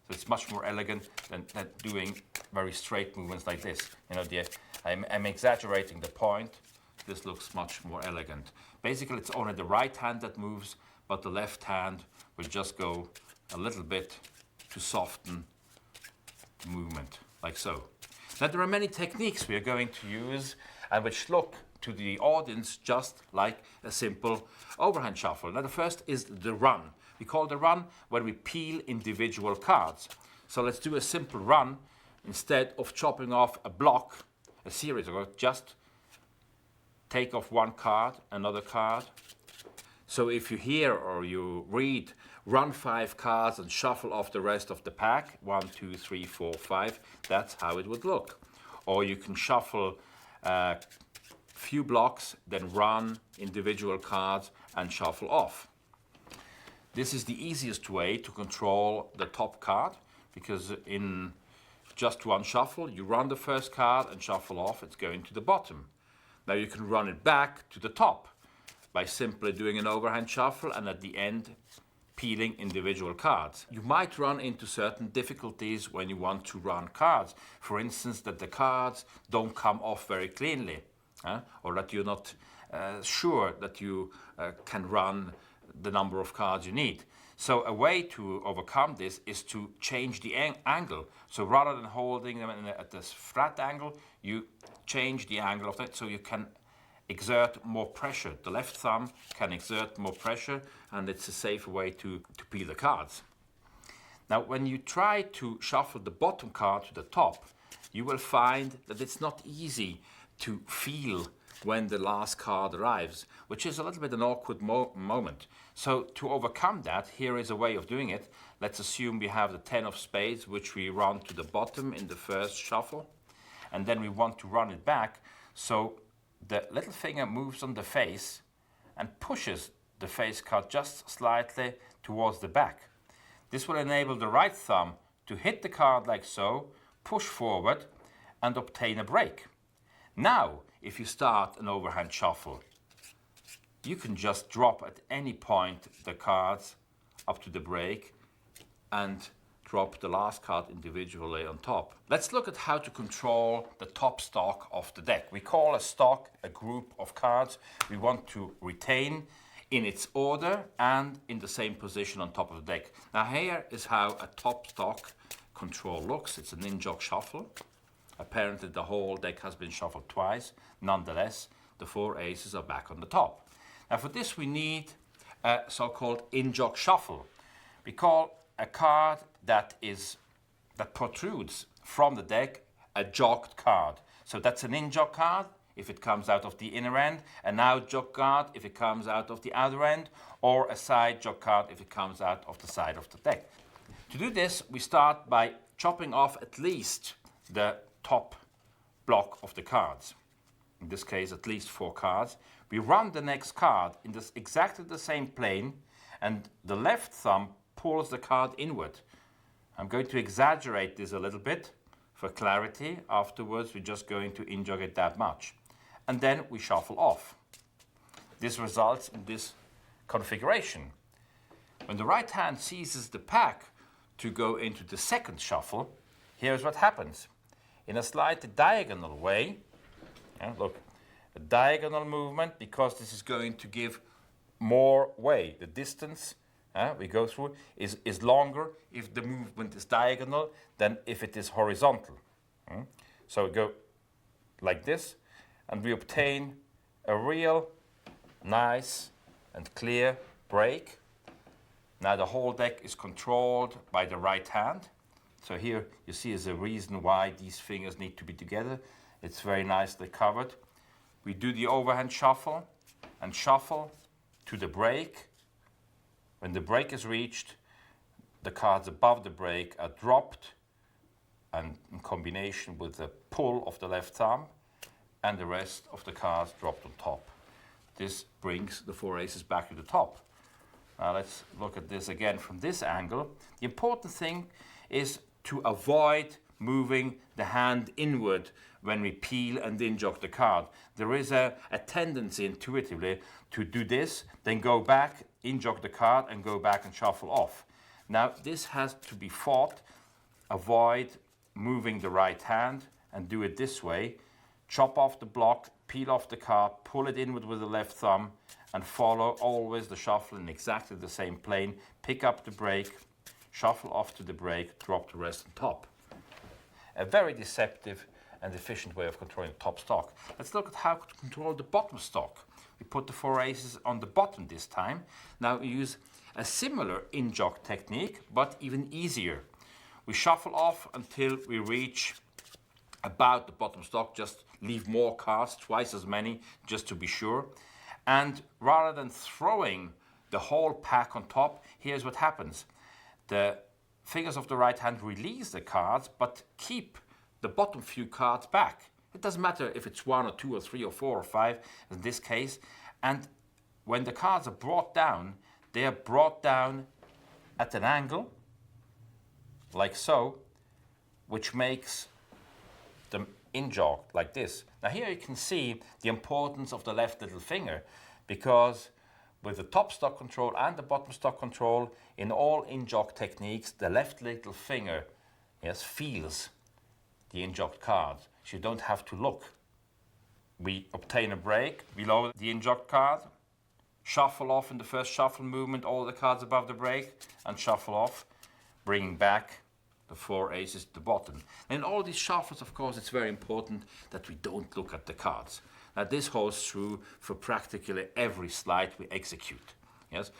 So it's much more elegant than doing very straight movements like this. You know, I'm exaggerating the point. This looks much more elegant. Basically, it's only the right hand that moves, but the left hand will just go a little bit to soften the movement, like so. Now, there are many techniques we are going to use and which look to the audience just like a simple overhand shuffle. Now, the first is the run. We call the run when we peel individual cards. So let's do a simple run. Instead of chopping off a block, a series of cards, just take off one card, another card. So if you hear or you read, run 5 cards and shuffle off the rest of the pack, 1, 2, 3, 4, 5, that's how it would look. Or you can shuffle few blocks, then run individual cards and shuffle off. This is the easiest way to control the top card, because in just one shuffle, you run the first card and shuffle off, it's going to the bottom. Now you can run it back to the top by simply doing an overhand shuffle and at the end peeling individual cards. You might run into certain difficulties when you want to run cards. For instance, that the cards don't come off very cleanly, or that you're not sure that you can run the number of cards you need. So a way to overcome this is to change the angle. So rather than holding them at this flat angle, you change the angle of that so you can exert more pressure. The left thumb can exert more pressure, and it's a safer way to peel the cards. Now, when you try to shuffle the bottom card to the top, you will find that it's not easy to feel when the last card arrives, which is a little bit an awkward moment. So to overcome that, here is a way of doing it. Let's assume we have the 10 of spades, which we run to the bottom in the first shuffle, and then we want to run it back. So the little finger moves on the face and pushes the face card just slightly towards the back. This will enable the right thumb to hit the card like so, push forward, and obtain a break. Now, if you start an overhand shuffle, you can just drop at any point the cards up to the break and drop the last card individually on top. Let's look at how to control the top stock of the deck. We call a stock a group of cards we want to retain in its order and in the same position on top of the deck. Now here is how a top stock control looks. It's an in-jog shuffle. Apparently the whole deck has been shuffled twice. Nonetheless, the 4 aces are back on the top. Now for this we need a so-called in-jog shuffle. We call a card that protrudes from the deck a jogged card. So that's an in-jog card if it comes out of the inner end, an out-jog card if it comes out of the outer end, or a side-jog card if it comes out of the side of the deck. To do this, we start by chopping off at least the top block of the cards. In this case, at least 4 cards. We run the next card in this exactly the same plane, and the left thumb pulls the card inward. I'm going to exaggerate this a little bit for clarity. Afterwards, we're just going to in-jog it that much. And then we shuffle off. This results in this configuration. When the right hand seizes the pack to go into the second shuffle, here's what happens. In a slightly diagonal way, look, a diagonal movement, because this is going to give more way. The distance we go through is longer if the movement is diagonal than if it is horizontal. So we go like this, and we obtain a real nice and clear break. Now the whole deck is controlled by the right hand. So here you see is a reason why these fingers need to be together. It's very nicely covered. we do the overhand shuffle and shuffle to the break. When the break is reached, the cards above the break are dropped, and in combination with the pull of the left thumb, and the rest of the cards dropped on top. This brings the 4 aces back to the top. Now let's look at this again from this angle. The important thing is to avoid moving the hand inward when we peel and in-jog the card. There is a tendency intuitively to do this, then go back, in-jog the card, and go back and shuffle off. Now this has to be fought. Avoid moving the right hand and do it this way. Chop off the block, peel off the card, pull it inward with the left thumb, and follow always the shuffle in exactly the same plane. Pick up the break, shuffle off to the break, drop the rest on top. A very deceptive and efficient way of controlling top stock. Let's look at how to control the bottom stock. We put the 4 aces on the bottom this time. Now we use a similar in-jog technique, but even easier. We shuffle off until we reach about the bottom stock, just leave more cards, twice as many, just to be sure. And rather than throwing the whole pack on top, here's what happens. The fingers of the right hand release the cards, but keep the bottom few cards back. It doesn't matter if it's 1 or 2 or 3 or 4 or 5 in this case. And when the cards are brought down, they are brought down at an angle, like so, which makes them in-jog like this. Now here you can see the importance of the left little finger, because with the top stock control and the bottom stock control, in all in-jog techniques, the left little finger, yes, feels the in-jogged card. So you don't have to look. We obtain a break below the in-jogged card, shuffle off in the first shuffle movement all the cards above the break, and shuffle off, bringing back the 4 aces to the bottom. And in all these shuffles, of course, it's very important that we don't look at the cards. Now this holds true for practically every slide we execute. Yes,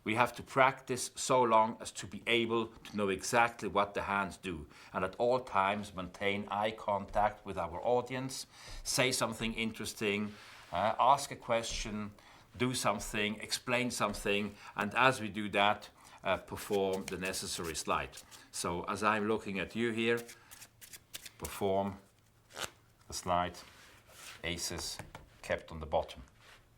we have to practice so long as to be able to know exactly what the hands do, and at all times maintain eye contact with our audience, say something interesting, ask a question, do something, explain something, and as we do that, perform the necessary slide. So as I'm looking at you here, perform the slide, aces kept on the bottom.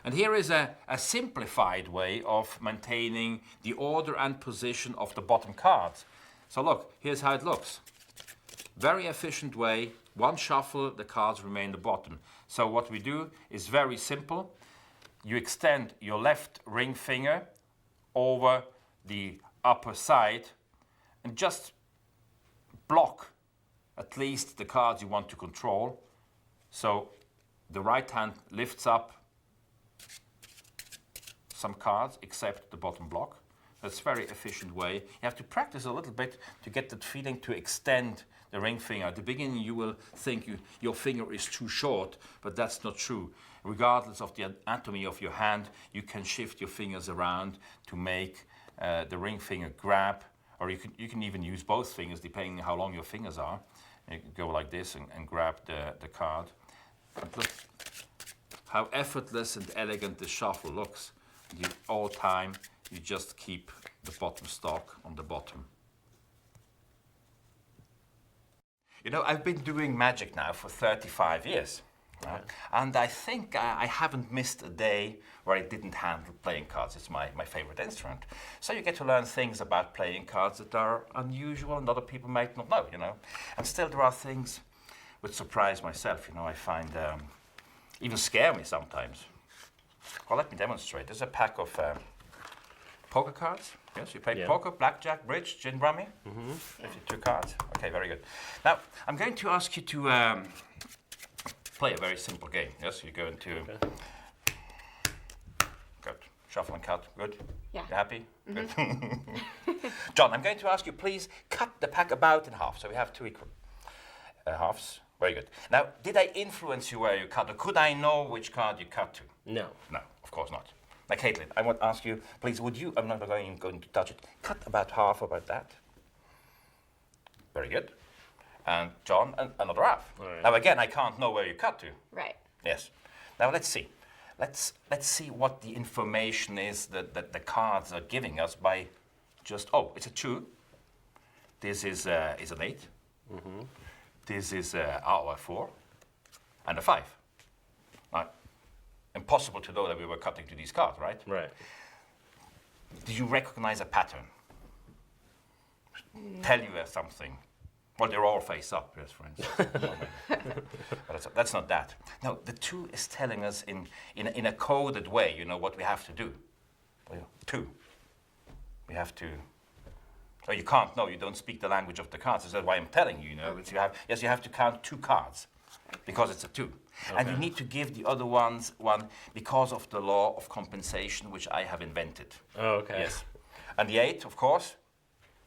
And here is a simplified way of maintaining the order and position of the bottom cards. So look, here's how it looks. Very efficient way, one shuffle, the cards remain the bottom. So what we do is very simple. You extend your left ring finger over the upper side and just block at least the cards you want to control. So the right hand lifts up some cards except the bottom block. That's a very efficient way. You have to practice a little bit to get that feeling to extend the ring finger. At the beginning you will think your finger is too short, but that's not true. Regardless of the anatomy of your hand, you can shift your fingers around to make the ring finger grab, or you can even use both fingers depending on how long your fingers are. You can go like this and grab the card. And look how effortless and elegant the shuffle looks. All time you just keep the bottom stock on the bottom. You know, I've been doing magic now for 35 years. And I think I haven't missed a day where I didn't handle playing cards. It's my favorite instrument. So you get to learn things about playing cards that are unusual and other people might not know, you know. And still there are things which surprise myself, you know, I find even scare me sometimes. Well, let me demonstrate. There's a pack of poker cards. Yes, you play poker, blackjack, bridge, gin rummy. Mm-hmm. 2 cards. Okay, very good. Now, I'm going to ask you to play a very simple game. Yes, you're going to... Okay. Good. Shuffle and cut. Good? Yeah. You happy? Mm-hmm. Good. John, I'm going to ask you, please cut the pack about in half. So we have 2 equal halves. Very good. Now, did I influence you where you cut, or could I know which card you cut to? No. No, of course not. Now, Caitlin, I want to ask you, please, would you, I'm not going to touch it, cut about half about that. Very good. And John, another half. All right. Now, again, I can't know where you cut to. Right. Yes. Now let's see. Let's see what the information is that the cards are giving us by just, it's a 2. This is an 8. This is a 4 and a 5. Now, impossible to know that we were cutting to these cards, right? Right. Do you recognize a pattern? Tell you something? Well, they're all face up, yes, for instance. But that's not that. No, the 2 is telling us in a coded way, what we have to do. 2. We have to... Oh, you can't, no, you don't speak the language of the cards. That's why I'm telling you, you have to count 2 cards, because it's a 2. Okay. And you need to give the other ones one because of the law of compensation, which I have invented. Oh, okay. Yes. And the 8, of course,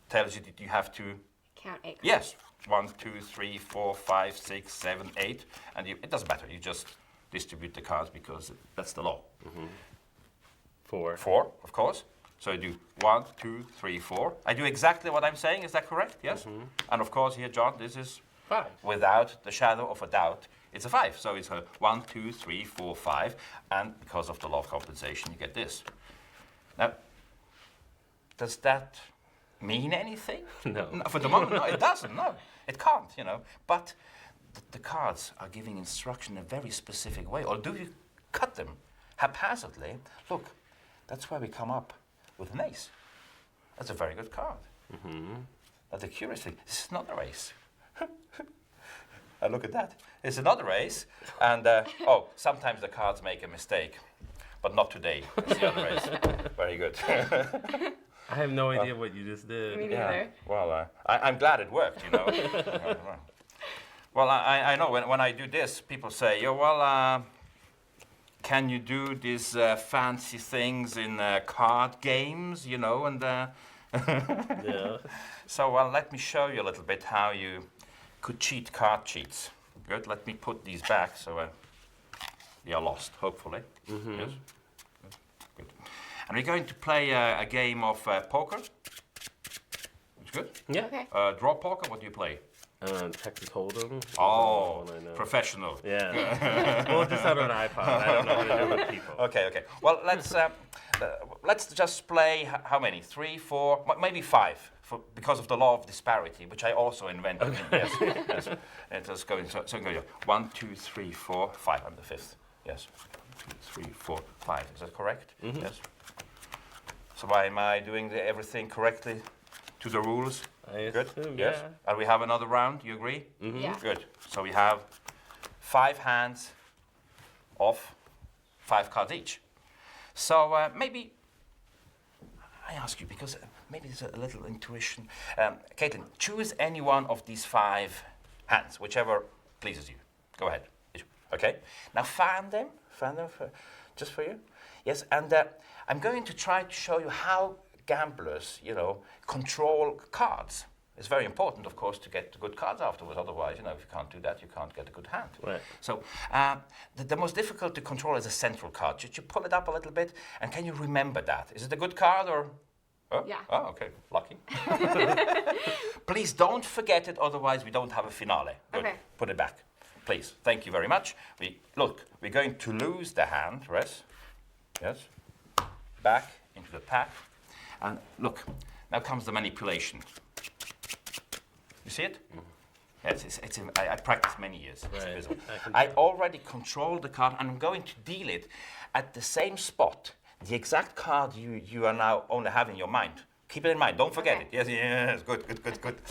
tells you that you have to... Count 8. Yes. 1, 2, 3, 4, 5, 6, 7, 8. And it doesn't matter. You just distribute the cards because that's the law. 4. 4, of course. So I do 1, 2, 3, 4. I do exactly what I'm saying. Is that correct? Yes? And of course here, John, this is 5. Without the shadow of a doubt, it's a 5. So it's a 1, 2, 3, 4, 5. And because of the law of compensation, you get this. Now, does that mean anything? No. For the moment, no, it doesn't. No, it can't, But the cards are giving instruction in a very specific way. Or do you cut them haphazardly? Look, that's why we come up with an ace. That's a very good card. But the curious thing, this is not a ace. And look at that. It's another ace. And, sometimes the cards make a mistake. But not today. It's the other ace. Very good. I have no idea what you just did. Me neither. Well, I'm glad it worked, Well, I know when I do this, people say, can you do these fancy things in card games, and... Yeah. So, let me show you a little bit how you could cheat card cheats. Good, let me put these back so you're lost, hopefully. Yes. Good. And we're going to play a game of poker. It's good? Yeah. Okay. Draw poker, what do you play? Texas Hold'em. Oh, professional. Yeah. Well, just out on an iPod. I don't know how to do it with people. Okay. Well, let's just play how many? 3, 4, maybe 5, because of the law of disparity, which I also invented. Okay. Yes. It is going. So go. 1, 2, 3, 4, 5. I'm the 5th. Yes. 1, 2, 3, 4, 5. Is that correct? Yes. So why am I doing everything correctly to the rules? I Good. assume, Yes. yeah. And we have another round. You agree? Yeah. Good. So we have 5 hands of 5 cards each. So maybe I ask you, because maybe there's a little intuition. Caitlin, choose any one of these 5 hands, whichever pleases you. Go ahead. Okay. Now fan them just for you. Yes. And I'm going to try to show you how gamblers, control cards. It's very important, of course, to get the good cards afterwards. Otherwise, if you can't do that, you can't get a good hand. Right. So the most difficult to control is a central card. Should you pull it up a little bit? And can you remember that? Is it a good card or? Oh? Yeah. Oh, okay. Lucky. Please don't forget it, otherwise we don't have a finale. Good. Okay. Put it back. Please. Thank you very much. We're going to lose the hand. Yes. Back into the pack. And look, now comes the manipulation. You see it? Yes, I practiced many years. Right. I already control the card, and I'm going to deal it at the same spot. The exact card you are now only have in your mind. Keep it in mind. Don't forget it. Yes. Good.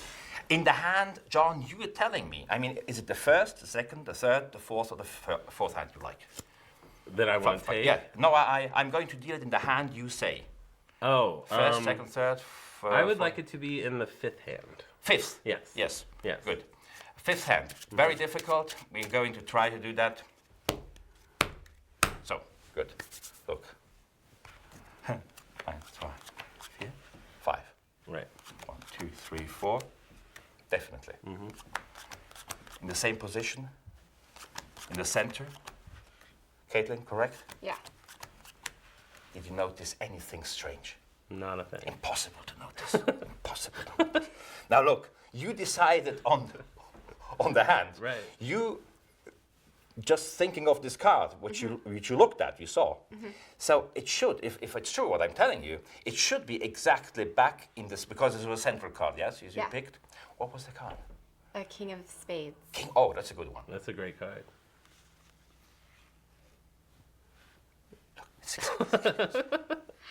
In the hand, John, you were telling me. I mean, is it the first, the second, the third, the fourth, or the fourth hand you like? That I want to take? Yeah. No, I'm going to deal it in the hand you say. Oh. First, second, third. I would like it to be in the 5th hand. 5th? Yes. Yes. Good. 5th hand. Very difficult. We're going to try to do that. So, good. Look. 1, 2, 3, 5. Right. 1, 2, 3, 4. Definitely. In the same position. In the center. Caitlin, correct? Yeah. Did you notice anything strange? Not a thing. Impossible to notice. Impossible to notice. Now look, you decided on the hand. Right. You just thinking of this card, which you looked at, you saw. So it should, if it's true what I'm telling you, it should be exactly back in this, because it was a central card, yes? You picked. What was the card? A king of spades. King. Oh, that's a good one. That's a great card.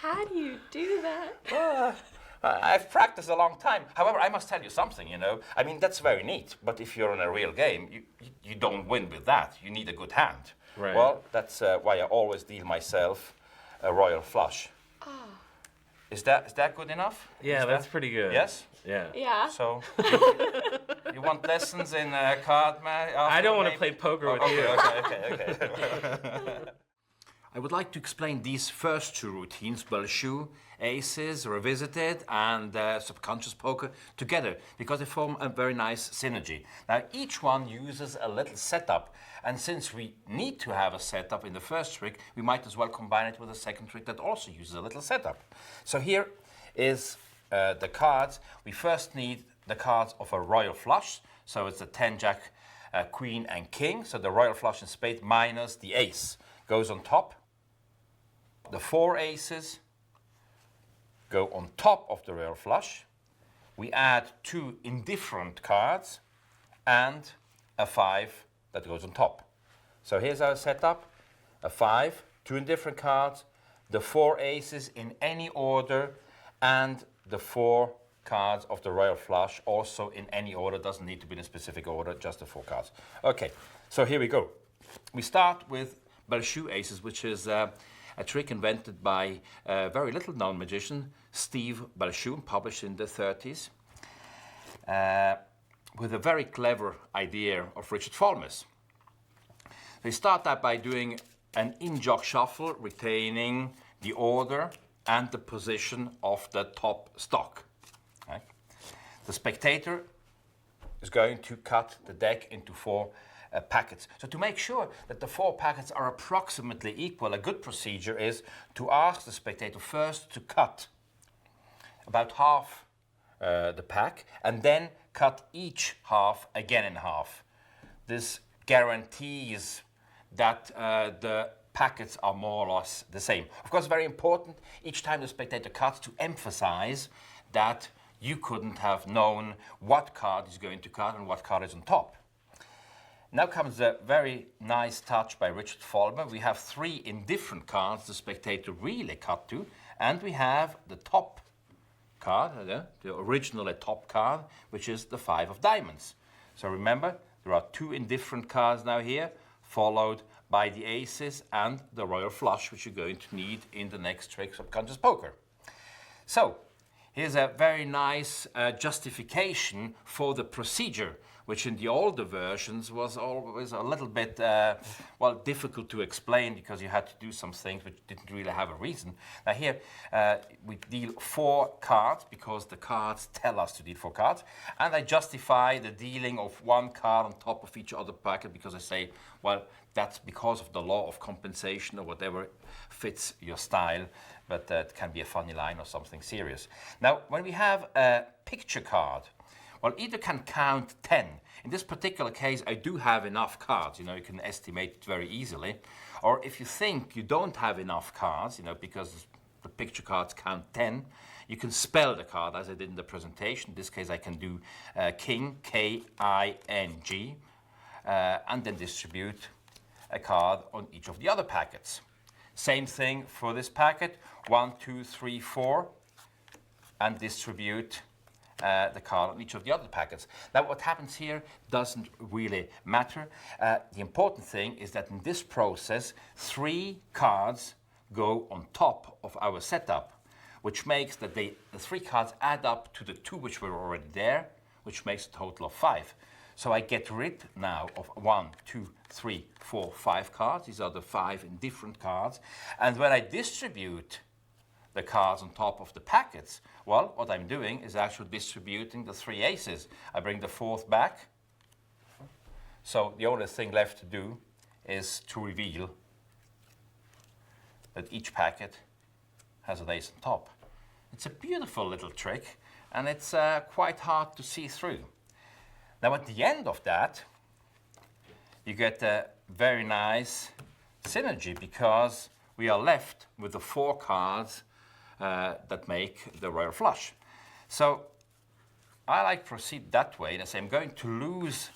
How do you do that? I've practiced a long time. However, I must tell you something, you know. I mean, that's very neat, but if you're in a real game, you don't win with that. You need a good hand. Right. Well, that's why I always deal myself a royal flush. Oh. Is that good enough? Yeah, that's pretty good. Yes? Yeah. Yeah. So, you want lessons in card match? I don't want to play poker with you. Okay. I would like to explain these first two routines, Belshu, Aces, Revisited, and Subconscious Poker together, because they form a very nice synergy. Now, each one uses a little setup, and since we need to have a setup in the first trick, we might as well combine it with a second trick that also uses a little setup. So here is the cards. We first need the cards of a royal flush, so it's a 10, Jack, Queen, and King, so the royal flush in spade minus the ace goes on top. The 4 aces go on top of the royal flush. We add 2 indifferent cards and a 5 that goes on top. So here's our setup. A 5, 2 indifferent cards, the 4 aces in any order, and the 4 cards of the royal flush also in any order. Doesn't need to be in a specific order, just the 4 cards. Okay, so here we go. We start with Belshu aces, which is a trick invented by a very little known magician, Steve Belshu, published in the 30s, with a very clever idea of Richard Folmis. They start that by doing an in-jog shuffle, retaining the order and the position of the top stock. Right? The spectator is going to cut the deck into 4 packets. So to make sure that the 4 packets are approximately equal, a good procedure is to ask the spectator first to cut about half the pack and then cut each half again in half. This guarantees that the packets are more or less the same. Of course, very important each time the spectator cuts to emphasize that you couldn't have known what card is going to cut and what card is on top. Now comes a very nice touch by Richard Folmer. We have 3 indifferent cards the spectator really cut to, and we have the top card, the original top card, which is the 5 of diamonds. So remember, there are 2 indifferent cards now here, followed by the aces and the royal flush, which you're going to need in the next trick, Subconscious Poker. So here's a very nice justification for the procedure, which in the older versions was always a little bit, difficult to explain because you had to do some things which didn't really have a reason. Now here, we deal 4 cards because the cards tell us to deal 4 cards. And I justify the dealing of 1 card on top of each other packet because I say, well, that's because of the law of compensation or whatever fits your style, but it can be a funny line or something serious. Now, when we have a picture card, well, either can count 10. In this particular case, I do have enough cards, you can estimate it very easily. Or if you think you don't have enough cards, because the picture cards count 10, you can spell the card as I did in the presentation. In this case, I can do King, K-I-N-G, and then distribute a card on each of the other packets. Same thing for this packet, 1, 2, 3, 4, and distribute the card on each of the other packets. Now what happens here doesn't really matter. The important thing is that in this process 3 cards go on top of our setup, which makes that the 3 cards add up to the 2 which were already there, which makes a total of 5. So I get rid now of 1, 2, 3, 4, 5 cards. These are the 5 indifferent cards. And when I distribute the cards on top of the packets, well, what I'm doing is actually distributing the 3 aces. I bring the 4th back. So the only thing left to do is to reveal that each packet has an ace on top. It's a beautiful little trick, and it's quite hard to see through. Now at the end of that, you get very nice synergy because we are left with the 4 cards that make the royal flush. So I like to proceed that way and I say I'm going to lose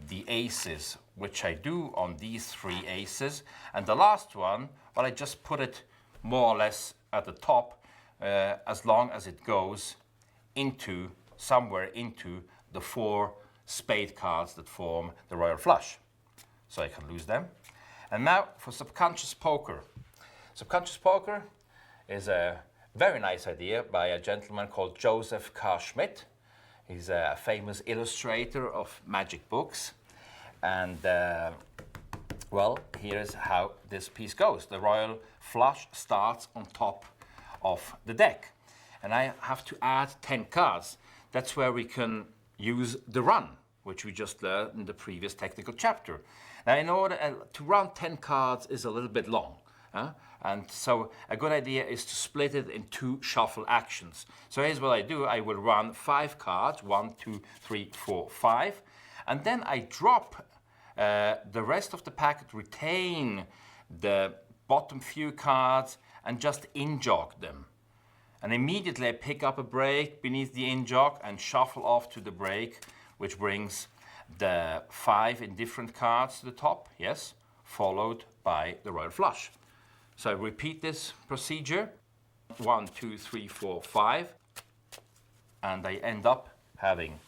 the aces, which I do on these 3 aces, and the last one, well, I just put it more or less at the top as long as it goes into somewhere into the 4 spade cards that form the royal flush. So I can lose them. And now for subconscious poker. Subconscious poker is a very nice idea by a gentleman called Joseph K. Schmidt. He's a famous illustrator of magic books. And well, here's how this piece goes. The royal flush starts on top of the deck. And I have to add 10 cards. That's where we can use the run, which we just learned in the previous technical chapter. Now, in order to run 10 cards is a little bit long. And so a good idea is to split it in 2 shuffle actions. So here's what I do. I will run 5 cards, 1, 2, 3, 4, 5. And then I drop the rest of the packet, retain the bottom few cards, and just in-jog them. And immediately I pick up a break beneath the in-jog and shuffle off to the break, which brings the 5 indifferent cards to the top, yes, followed by the royal flush. So I repeat this procedure, 1, 2, 3, 4, 5, and I end up having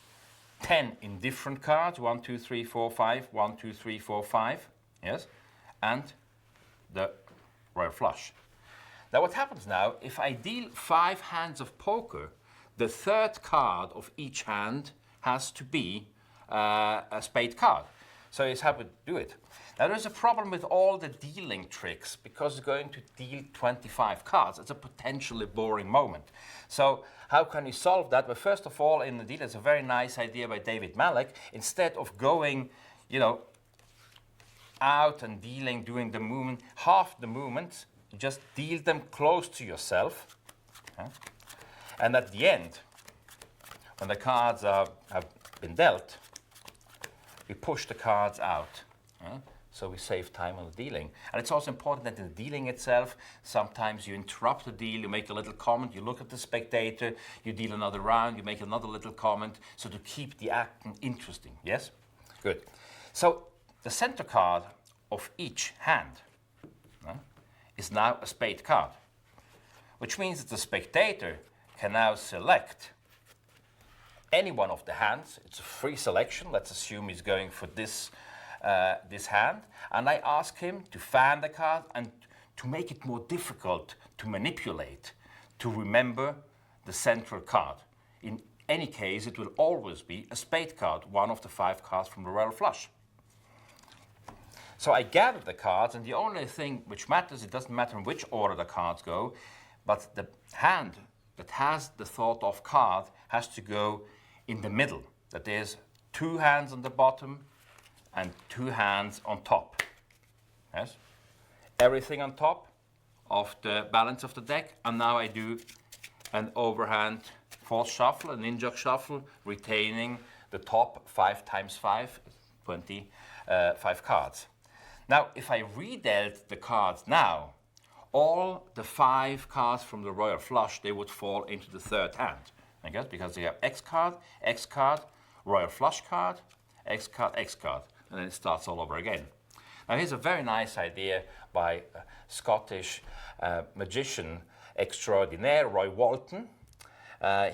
10 indifferent cards, 1, 2, 3, 4, 5, 1, 2, 3, 4, 5, yes, and the royal flush. Now what happens now, if I deal 5 hands of poker, the 3rd card of each hand has to be a spade card. So here's how we do it. Now there's a problem with all the dealing tricks because it's going to deal 25 cards. It's a potentially boring moment. So how can you solve that? Well, first of all, in the deal, it's a very nice idea by David Malek. Instead of going, out and dealing, doing the movement, half the movements, you just deal them close to yourself. And at the end, when the cards have been dealt, we push the cards out. So we save time on the dealing. And it's also important that in the dealing itself, sometimes you interrupt the deal, you make a little comment, you look at the spectator, you deal another round, you make another little comment, so to keep the action interesting, yes? Good. So the center card of each hand is now a spade card, which means that the spectator can now select any one of the hands. It's a free selection. Let's assume he's going for this hand, and I ask him to fan the card and to make it more difficult to manipulate, to remember the central card. In any case, it will always be a spade card, one of the 5 cards from the royal flush. So I gather the cards, and the only thing which matters, it doesn't matter in which order the cards go, but the hand that has the thought of card has to go in the middle. That is 2 hands on the bottom and 2 hands on top. Yes? Everything on top of the balance of the deck, and now I do an overhand false shuffle, an in-jog shuffle, retaining the top 5 times 5, 25 cards. Now, if I redealt the cards now, all the 5 cards from the royal flush, they would fall into the 3rd hand. I guess because they have X card, royal flush card, X card, and then it starts all over again. Now here's a very nice idea by a Scottish magician extraordinaire, Roy Walton.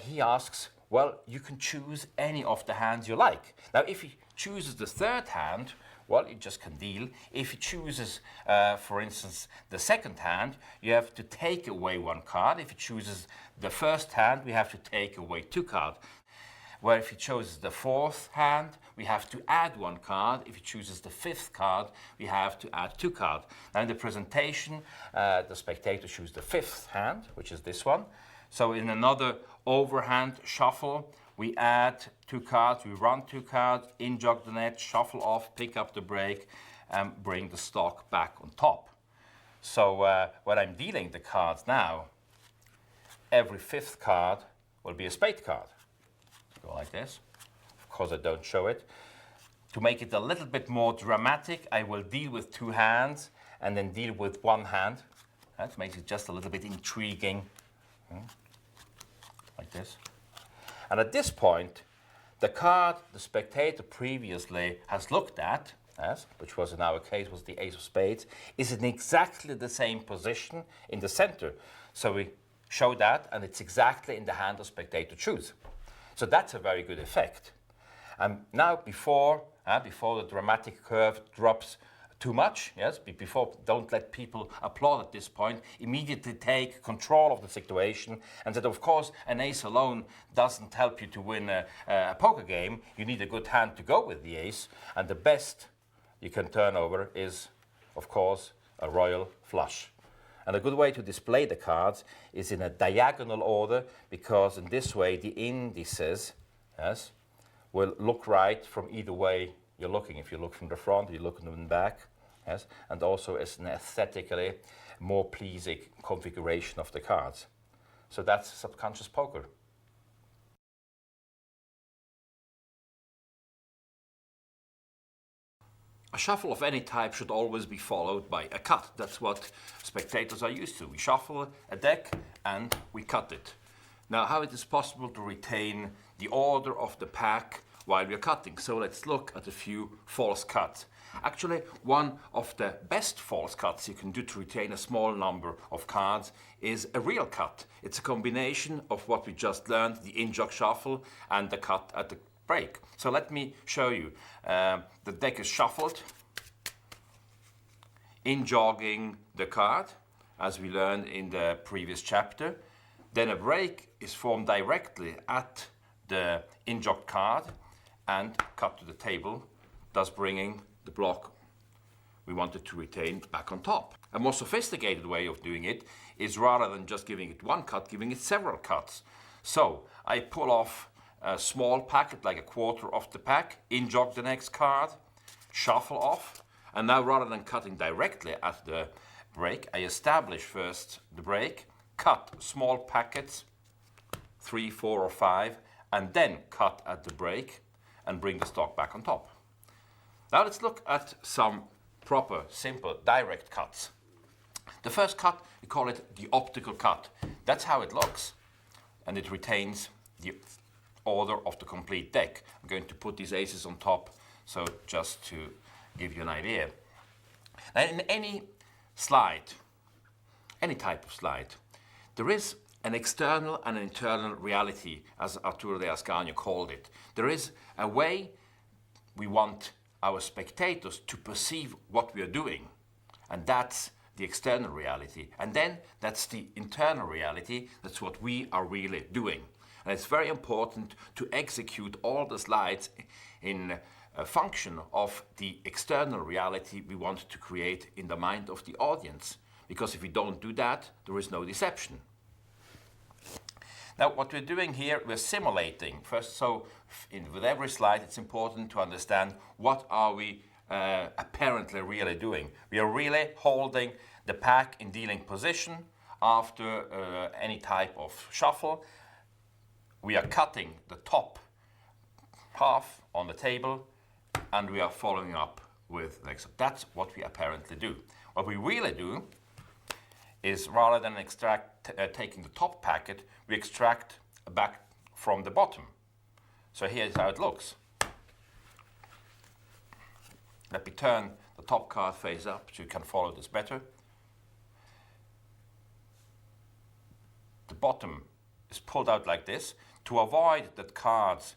He asks, well, you can choose any of the hands you like. Now if he chooses the 3rd hand, well, you just can deal. If he chooses, for instance, the 2nd hand, you have to take away 1 card. If he chooses the 1st hand, we have to take away 2 cards. Where if he chooses the 4th hand, we have to add 1 card. If he chooses the 5th card, we have to add 2 cards. Now in the presentation, the spectator chooses the 5th hand, which is this one. So in another overhand shuffle, we add 2 cards, we run 2 cards, in-jog the net, shuffle off, pick up the break, and bring the stock back on top. So when I'm dealing the cards now, every 5th card will be a spade card. Go like this. Of course, I don't show it. To make it a little bit more dramatic, I will deal with two hands and then deal with one hand. That makes it just a little bit intriguing, like this. And at this point, the card the spectator previously has looked at, which was in our case was the ace of spades, is in exactly the same position in the center. So we show that, and it's exactly in the hand the spectator choose. So that's a very good effect. And now before the dramatic curve drops too much, before, don't let people applaud at this point, immediately take control of the situation, and that of course an ace alone doesn't help you to win a poker game. You need a good hand to go with the ace, and the best you can turn over is of course a royal flush. And a good way to display the cards is in a diagonal order, because in this way the indices will look right from either way you're looking. If you look from the front, you look from the back, and also as an aesthetically more pleasing configuration of the cards. So that's subconscious poker. A shuffle of any type should always be followed by a cut. That's what spectators are used to. We shuffle a deck and we cut it. Now, how it is possible to retain the order of the pack while we are cutting? So let's look at a few false cuts. Actually, one of the best false cuts you can do to retain a small number of cards is a real cut. It's a combination of what we just learned, the in-jog shuffle and the cut at the break. So let me show you. The deck is shuffled, in-jogging the card, as we learned in the previous chapter. Then a break is formed directly at the in-jogged card and cut to the table, thus bringing the block we wanted to retain back on top. A more sophisticated way of doing it is, rather than just giving it one cut, giving it several cuts. So I pull off a small packet, like a quarter of the pack, in-jog the next card, shuffle off, and now rather than cutting directly at the break, I establish first the break, cut small packets, 3, 4 or 5, and then cut at the break and bring the stock back on top. Now let's look at some proper, simple, direct cuts. The first cut, we call it the optical cut. That's how it looks, and it retains the order of the complete deck. I'm going to put these aces on top, so just to give you an idea. Now in any slide, any type of slide, there is an external and an internal reality, as Arturo de Ascanio called it. There is a way we want our spectators to perceive what we are doing, and that's the external reality. And then that's the internal reality, that's what we are really doing. And it's very important to execute all the slides in a function of the external reality we want to create in the mind of the audience. Because if we don't do that, there is no deception. Now, what we're doing here, we're simulating. First, so with every slide, it's important to understand what are we apparently really doing. We are really holding the pack in dealing position after any type of shuffle. We are cutting the top half on the table, and we are following up with the next. That's what we apparently do. What we really do is, rather than taking the top packet, we extract back from the bottom. So here's how it looks. Let me turn the top card face up so you can follow this better. The bottom is pulled out like this to avoid that cards,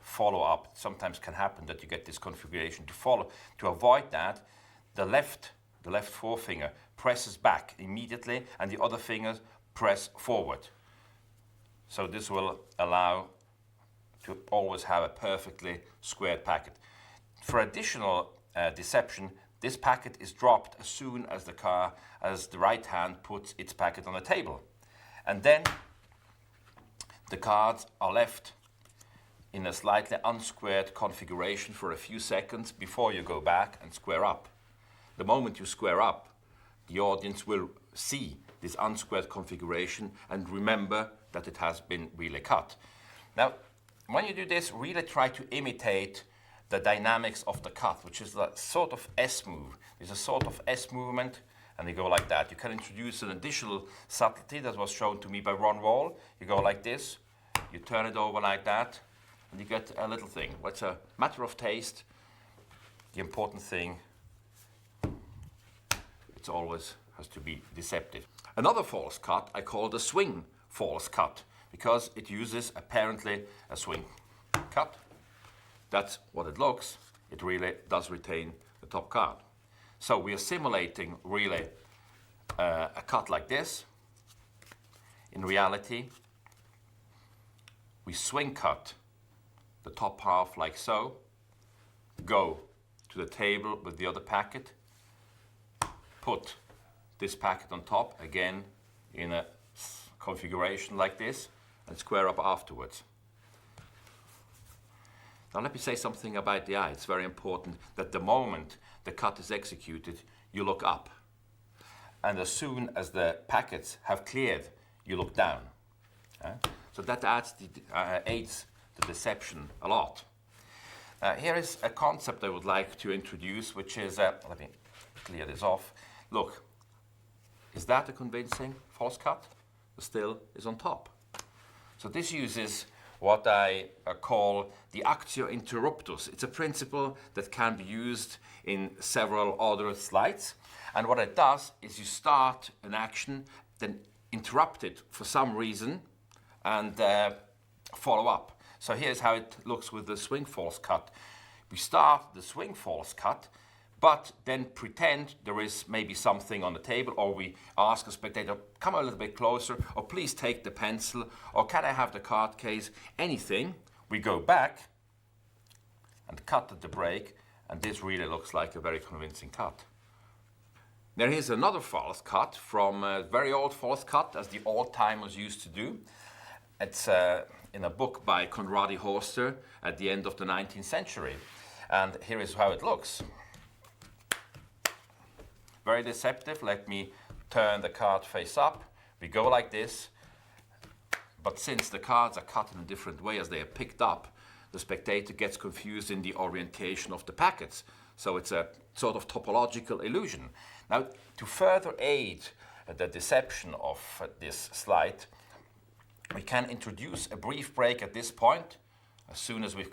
follow up. Sometimes can happen that you get this configuration to follow. To avoid that, the left forefinger presses back immediately and the other fingers press forward. So this will allow to always have a perfectly squared packet. For additional deception, this packet is dropped as soon as the right hand puts its packet on the table. And then the cards are left in a slightly unsquared configuration for a few seconds before you go back and square up. The moment you square up, the audience will see this unsquared configuration and remember that it has been really cut. Now, when you do this, really try to imitate the dynamics of the cut, which is that sort of S move. There's a sort of S movement, and you go like that. You can introduce an additional subtlety that was shown to me by Ron Wall. You go like this, you turn it over like that, and you get a little thing. Well, it's a matter of taste. The important thing, it always has to be deceptive. Another false cut I call the swing false cut, because it uses apparently a swing cut. That's what it looks. It really does retain the top card. So we are simulating really a cut like this. In reality, we swing cut the top half like so, go to the table with the other packet, put this packet on top, again in a configuration like this, and square up afterwards. Now let me say something about the eye. It's very important that the moment the cut is executed, you look up. And as soon as the packets have cleared, you look down. So that aids the deception a lot. Here is a concept I would like to introduce, which is, let me clear this off. Look, is that a convincing false cut? The still is on top. So this uses what I call the actio interruptus. It's a principle that can be used in several other slides. And what it does is you start an action, then interrupt it for some reason, and follow up. So here's how it looks with the swing false cut. We start the swing false cut, but then pretend there is maybe something on the table, or we ask a spectator, come a little bit closer, or please take the pencil, or can I have the card case, anything. We go back and cut at the break, and this really looks like a very convincing cut. Now here's another false cut from a very old false cut, as the old-timers used to do. It's in a book by Conradi Horster at the end of the 19th century. And here is how it looks. Very deceptive. Let me turn the card face up. We go like this. But since the cards are cut in a different way as they are picked up, the spectator gets confused in the orientation of the packets. So it's a sort of topological illusion. Now, to further aid the deception of this slide, we can introduce a brief break at this point. As soon as we've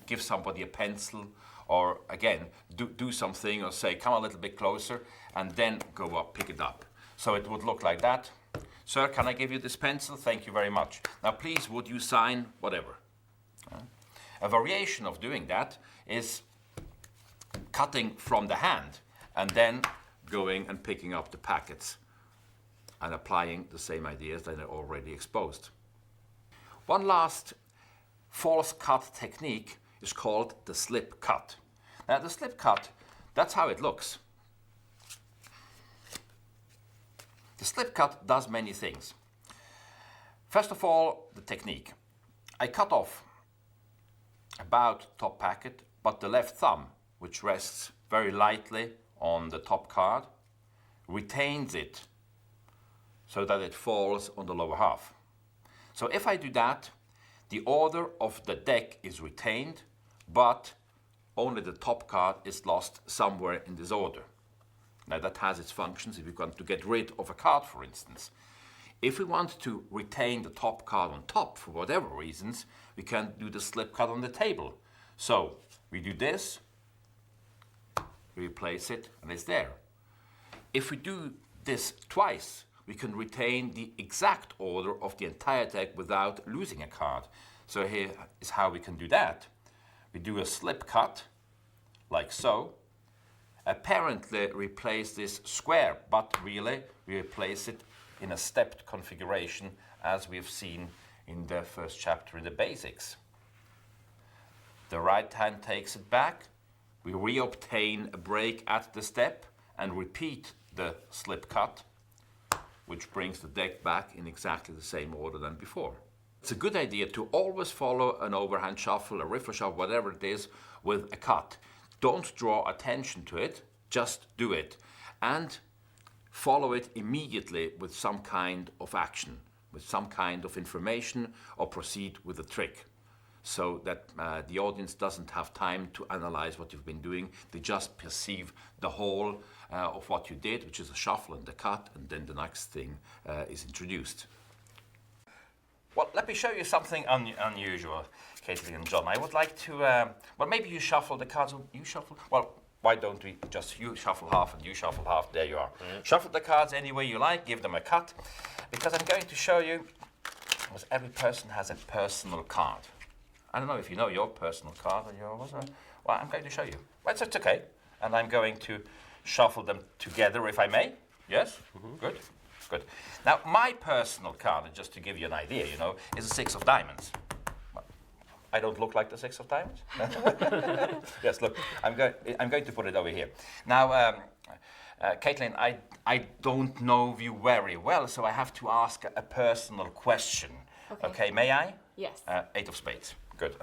give somebody a pencil, or again, do something, or say, come a little bit closer, and then go up, pick it up. So it would look like that. Sir, can I give you this pencil? Thank you very much. Now, please, would you sign whatever? A variation of doing that is cutting from the hand, and then going and picking up the packets and applying the same ideas that are already exposed. One last false cut technique is called the slip cut. Now the slip cut, that's how it looks. The slip cut does many things. First of all, the technique. I cut off about top packet, but the left thumb, which rests very lightly on the top card, retains it so that it falls on the lower half. So if I do that, the order of the deck is retained, but only the top card is lost somewhere in this order. Now that has its functions if we want to get rid of a card, for instance. If we want to retain the top card on top for whatever reasons, we can do the slip cut on the table. So we do this, we replace it, and it's there. If we do this twice, we can retain the exact order of the entire deck without losing a card. So here is how we can do that. We do a slip cut, like so. Apparently replace this square, but really we replace it in a stepped configuration, as we have seen in the first chapter in the basics. The right hand takes it back. We reobtain a break at the step and repeat the slip cut, which brings the deck back in exactly the same order than before. It's a good idea to always follow an overhand shuffle, a river shuffle, whatever it is, with a cut. Don't draw attention to it, just do it. And follow it immediately with some kind of action, with some kind of information, or proceed with a trick. so that the audience doesn't have time to analyze what you've been doing. They just perceive the whole of what you did, which is a shuffle and a cut, and then the next thing is introduced. Well, let me show you something unusual, Caitlin and John. I would like to, well, maybe you shuffle the cards. You shuffle? Well, why don't we just, you shuffle half and you shuffle half. There you are. Shuffle the cards any way you like, give them a cut, because I'm going to show you, because every person has a personal card. I don't know if you know your personal card or yours. Well, I'm going to show you. Well, it's okay. And I'm going to shuffle them together, if I may. Yes? Good. Good. Now, my personal card, just to give you an idea, you know, is a 6 of diamonds. Well, I don't look like the 6 of diamonds. Yes, look, I'm going to put it over here. Now, Caitlin, I don't know you very well, so I have to ask a personal question. Okay, may I? Yes. 8 of spades. Good.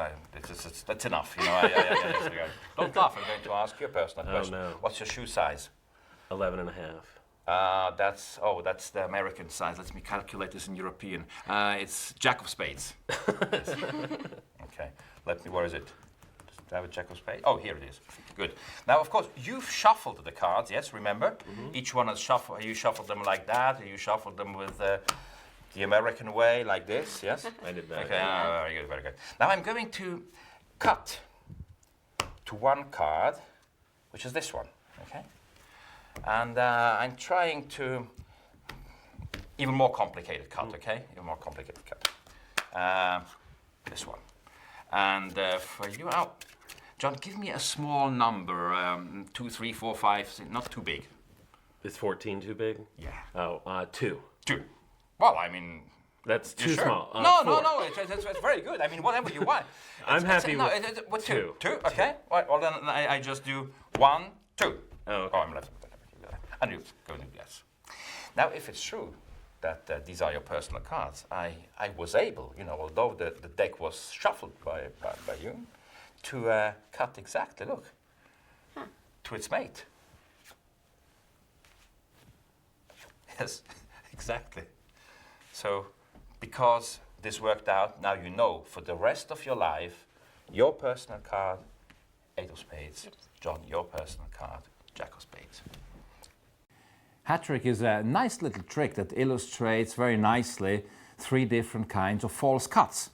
That's enough. You know, don't laugh. I'm going to ask you a personal question. No. What's your shoe size? 11 and a half. That's the American size. Let me calculate this in European. It's Jack of spades. Yes. Okay. Where is it? Does it have a Jack of spades? Oh, here it is. Good. Now, of course, you've shuffled the cards. Yes, remember? Each one has shuffled. You shuffled them like that. Or you shuffled them with the American way, like this. Yes. I did that. Okay. Very good. Very good. Now I'm going to cut to one card, which is this one. Okay. And I'm trying to even more complicated cut, okay? Even more complicated cut. This one. And for you, John, give me a small number. 2, 3, 4, 5. Not too big. Is 14 too big? Yeah. Oh, 2. 2. Well, I mean. That's You too sure? small. No. It's very good. I mean, whatever you want. I'm happy with 2. 2. Okay. Well, then I just do 1, 2. Oh, okay. Oh, I'm left. And you go to guess. Now, if it's true that these are your personal cards, I was able, you know, although the deck was shuffled by you, to cut exactly, look, to its mate. Yes, exactly. So, because this worked out, now you know for the rest of your life, your personal card, 8 of spades. John, your personal card, Jack of spades. Hat trick is a nice little trick that illustrates very nicely 3 different kinds of false cuts.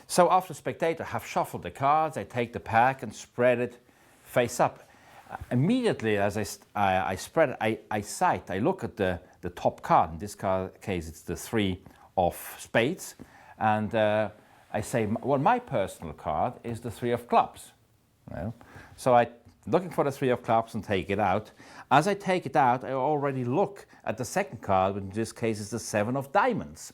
So after the spectator have shuffled the cards, I take the pack and spread it face up. Immediately as I spread it, I sight, I look at the top card. In this case, it's the 3 of spades. And I say, well, my personal card is the 3 of clubs. Well, so I looking for the 3 of clubs and take it out. As I take it out, I already look at the second card, which in this case is the 7 of diamonds.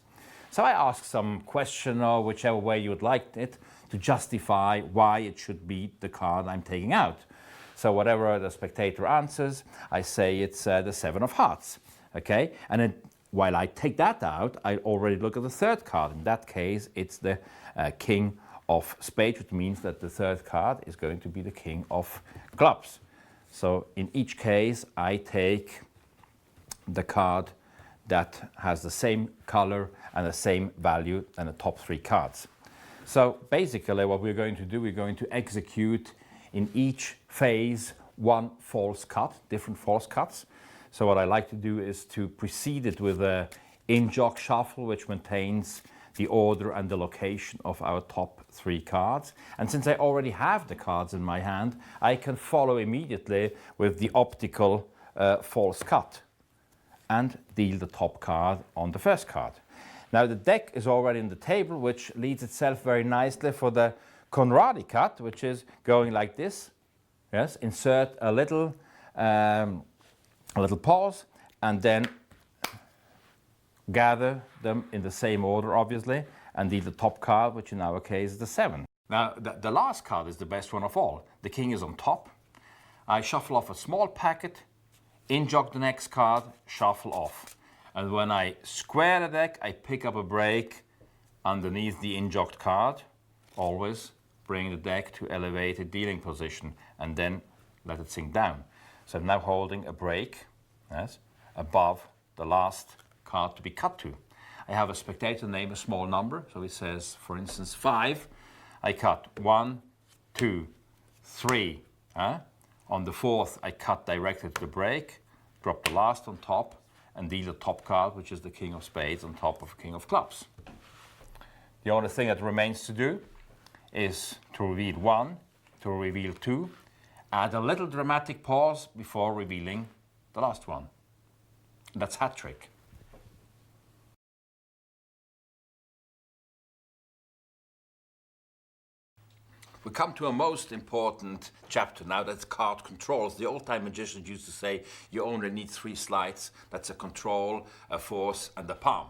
So I ask some question or whichever way you would like it to justify why it should be the card I'm taking out. So whatever the spectator answers, I say it's the 7 of hearts. Okay, and then while I take that out, I already look at the third card. In that case, it's the king of spades, which means that the third card is going to be the king of clubs. So in each case, I take the card that has the same color and the same value than the top 3 cards. So basically what we're going to do, we're going to execute in each phase 1 false cut, different false cuts. So what I like to do is to precede it with a in-jog shuffle, which maintains the order and the location of our top 3 cards. And since I already have the cards in my hand, I can follow immediately with the optical false cut and deal the top card on the first card. Now the deck is already in the table, which leads itself very nicely for the Conradi cut, which is going like this. Yes, insert a little pause and then gather them in the same order, obviously, and deal the top card, which in our case is the 7. Now, the last card is the best one of all. The king is on top. I shuffle off a small packet, in-jog the next card, shuffle off. And when I square the deck, I pick up a break underneath the in-jogged card, always bring the deck to elevated dealing position, and then let it sink down. So I'm now holding a break, yes, above the last card to be cut to. I have a spectator name a small number, so it says, for instance, 5. I cut 1, 2, 3. On the 4th, I cut directly to the break, drop the last on top, and deal the top card, which is the king of spades, on top of king of clubs. The only thing that remains to do is to reveal 1, to reveal 2, add a little dramatic pause before revealing the last one. That's hat trick. We come to a most important chapter now, that's card controls. The old-time magicians used to say you only need 3 sleights. That's a control, a force, and a palm.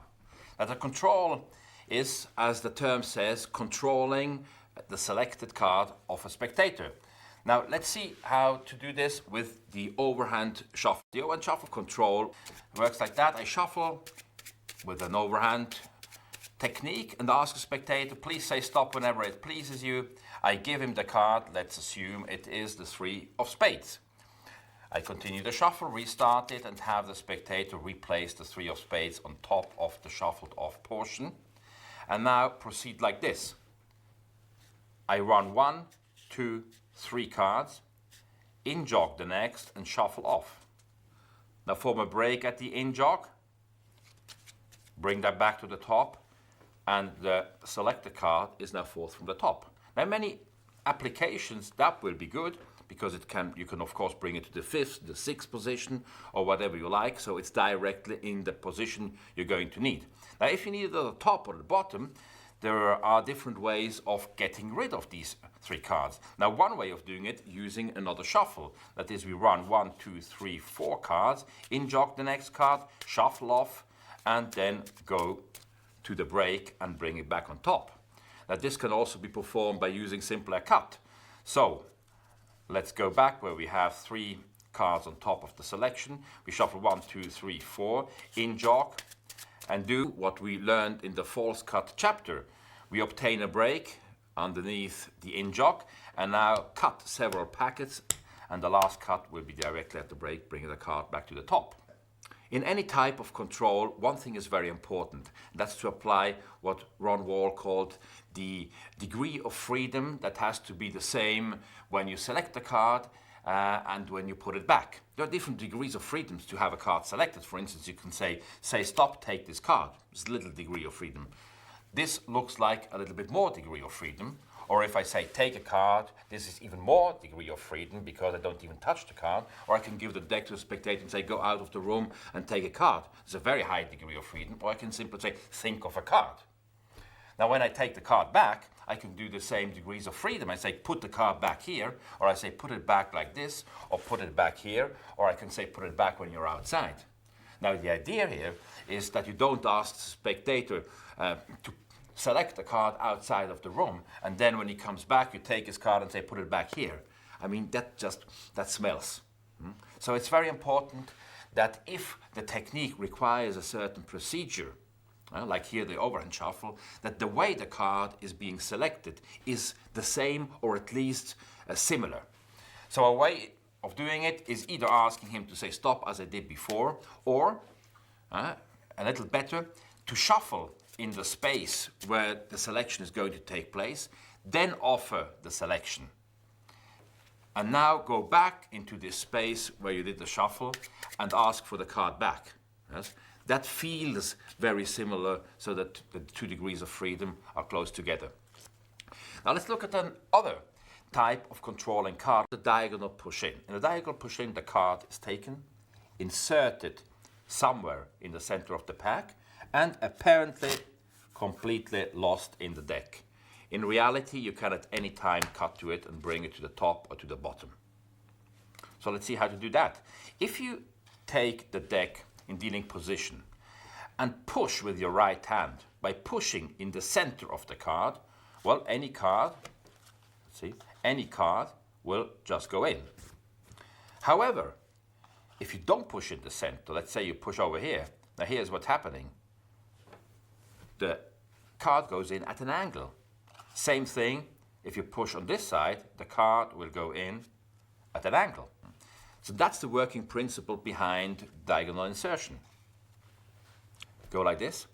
Now the control is, as the term says, controlling the selected card of a spectator. Now let's see how to do this with the overhand shuffle. The overhand shuffle control works like that. I shuffle with an overhand technique and ask a spectator, please say stop whenever it pleases you. I give him the card, let's assume it is the 3 of spades. I continue the shuffle, restart it, and have the spectator replace the 3 of spades on top of the shuffled off portion. And now proceed like this. I run 1, 2, 3 cards, in jog the next, and shuffle off. Now form a break at the in jog, bring that back to the top, and the selected card is now forth from the top. Now many applications that will be good, because you can of course bring it to the 5th, the 6th position, or whatever you like, so it's directly in the position you're going to need. Now if you need it at the top or the bottom, there are different ways of getting rid of these 3 cards. Now one way of doing it, using another shuffle. That is, we run 1, 2, 3, 4 cards, in jog the next card, shuffle off, and then go to the break and bring it back on top. Now this can also be performed by using simply a cut. So let's go back where we have 3 cards on top of the selection. We shuffle 1, 2, 3, 4, in jog, and do what we learned in the false cut chapter. We obtain a break underneath the in jog, and now cut several packets, and the last cut will be directly at the break, bringing the card back to the top. In any type of control, one thing is very important. That's to apply what Ron Wall called the degree of freedom that has to be the same when you select the card and when you put it back. There are different degrees of freedoms to have a card selected. For instance, you can say stop, take this card. It's a little degree of freedom. This looks like a little bit more degree of freedom. Or if I say take a card, this is even more degree of freedom because I don't even touch the card. Or I can give the deck to a spectator and say go out of the room and take a card. It's a very high degree of freedom. Or I can simply say think of a card. Now when I take the card back, I can do the same degrees of freedom. I say put the card back here, or I say put it back like this, or put it back here, or I can say put it back when you're outside. Now the idea here is that you don't ask the spectator to select the card outside of the room, and then when he comes back, you take his card and say, put it back here. I mean, that smells. So it's very important that if the technique requires a certain procedure, like here the overhand shuffle, that the way the card is being selected is the same or at least similar. So a way of doing it is either asking him to say stop as I did before, or a little better, to shuffle in the space where the selection is going to take place, then offer the selection. And now go back into this space where you did the shuffle and ask for the card back. Yes? That feels very similar, so that the 2 degrees of freedom are close together. Now let's look at another type of controlling card, the diagonal push-in. In the diagonal push-in, the card is taken, inserted somewhere in the center of the pack, and apparently completely lost in the deck. In reality, you can at any time cut to it and bring it to the top or to the bottom. So let's see how to do that. If you take the deck in dealing position and push with your right hand by pushing in the center of the card, well, any card will just go in. However, if you don't push in the center, let's say you push over here, now here's what's happening. The card goes in at an angle. Same thing, if you push on this side, the card will go in at an angle. So that's the working principle behind diagonal insertion. Go like this.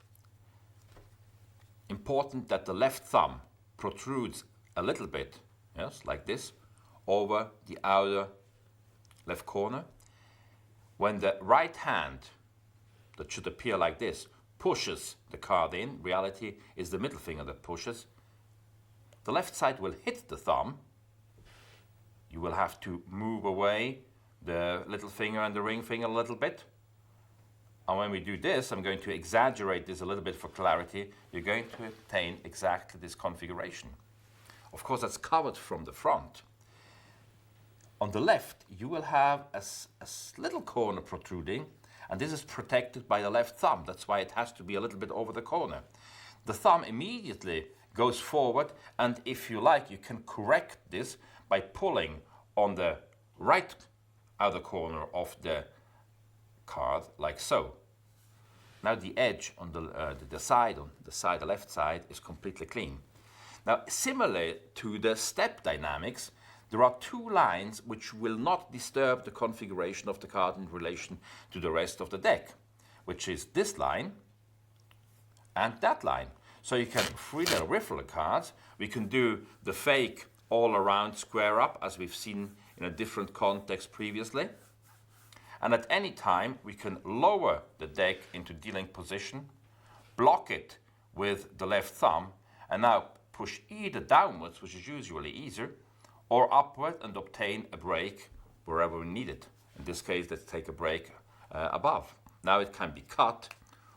Important that the left thumb protrudes a little bit, yes, like this, over the outer left corner. When the right hand, that should appear like this, pushes the card in, reality is the middle finger that pushes, the left side will hit the thumb. You will have to move away the little finger and the ring finger a little bit. And when we do this, I'm going to exaggerate this a little bit for clarity. You're going to obtain exactly this configuration. Of course, that's covered from the front. On the left, you will have a little corner protruding, and this is protected by the left thumb. That's why it has to be a little bit over the corner. The thumb immediately goes forward, and if you like, you can correct this by pulling on the right outer corner of the card, like so. Now the edge on the left side, is completely clean. Now, similar to the step dynamics, there are two lines which will not disturb the configuration of the card in relation to the rest of the deck, which is this line and that line. So you can freely riffle the cards. We can do the fake all around square up, as we've seen in a different context previously. And at any time, we can lower the deck into dealing position, block it with the left thumb, and now push either downwards, which is usually easier, or upward and obtain a break wherever we need it. In this case, let's take a break above. Now it can be cut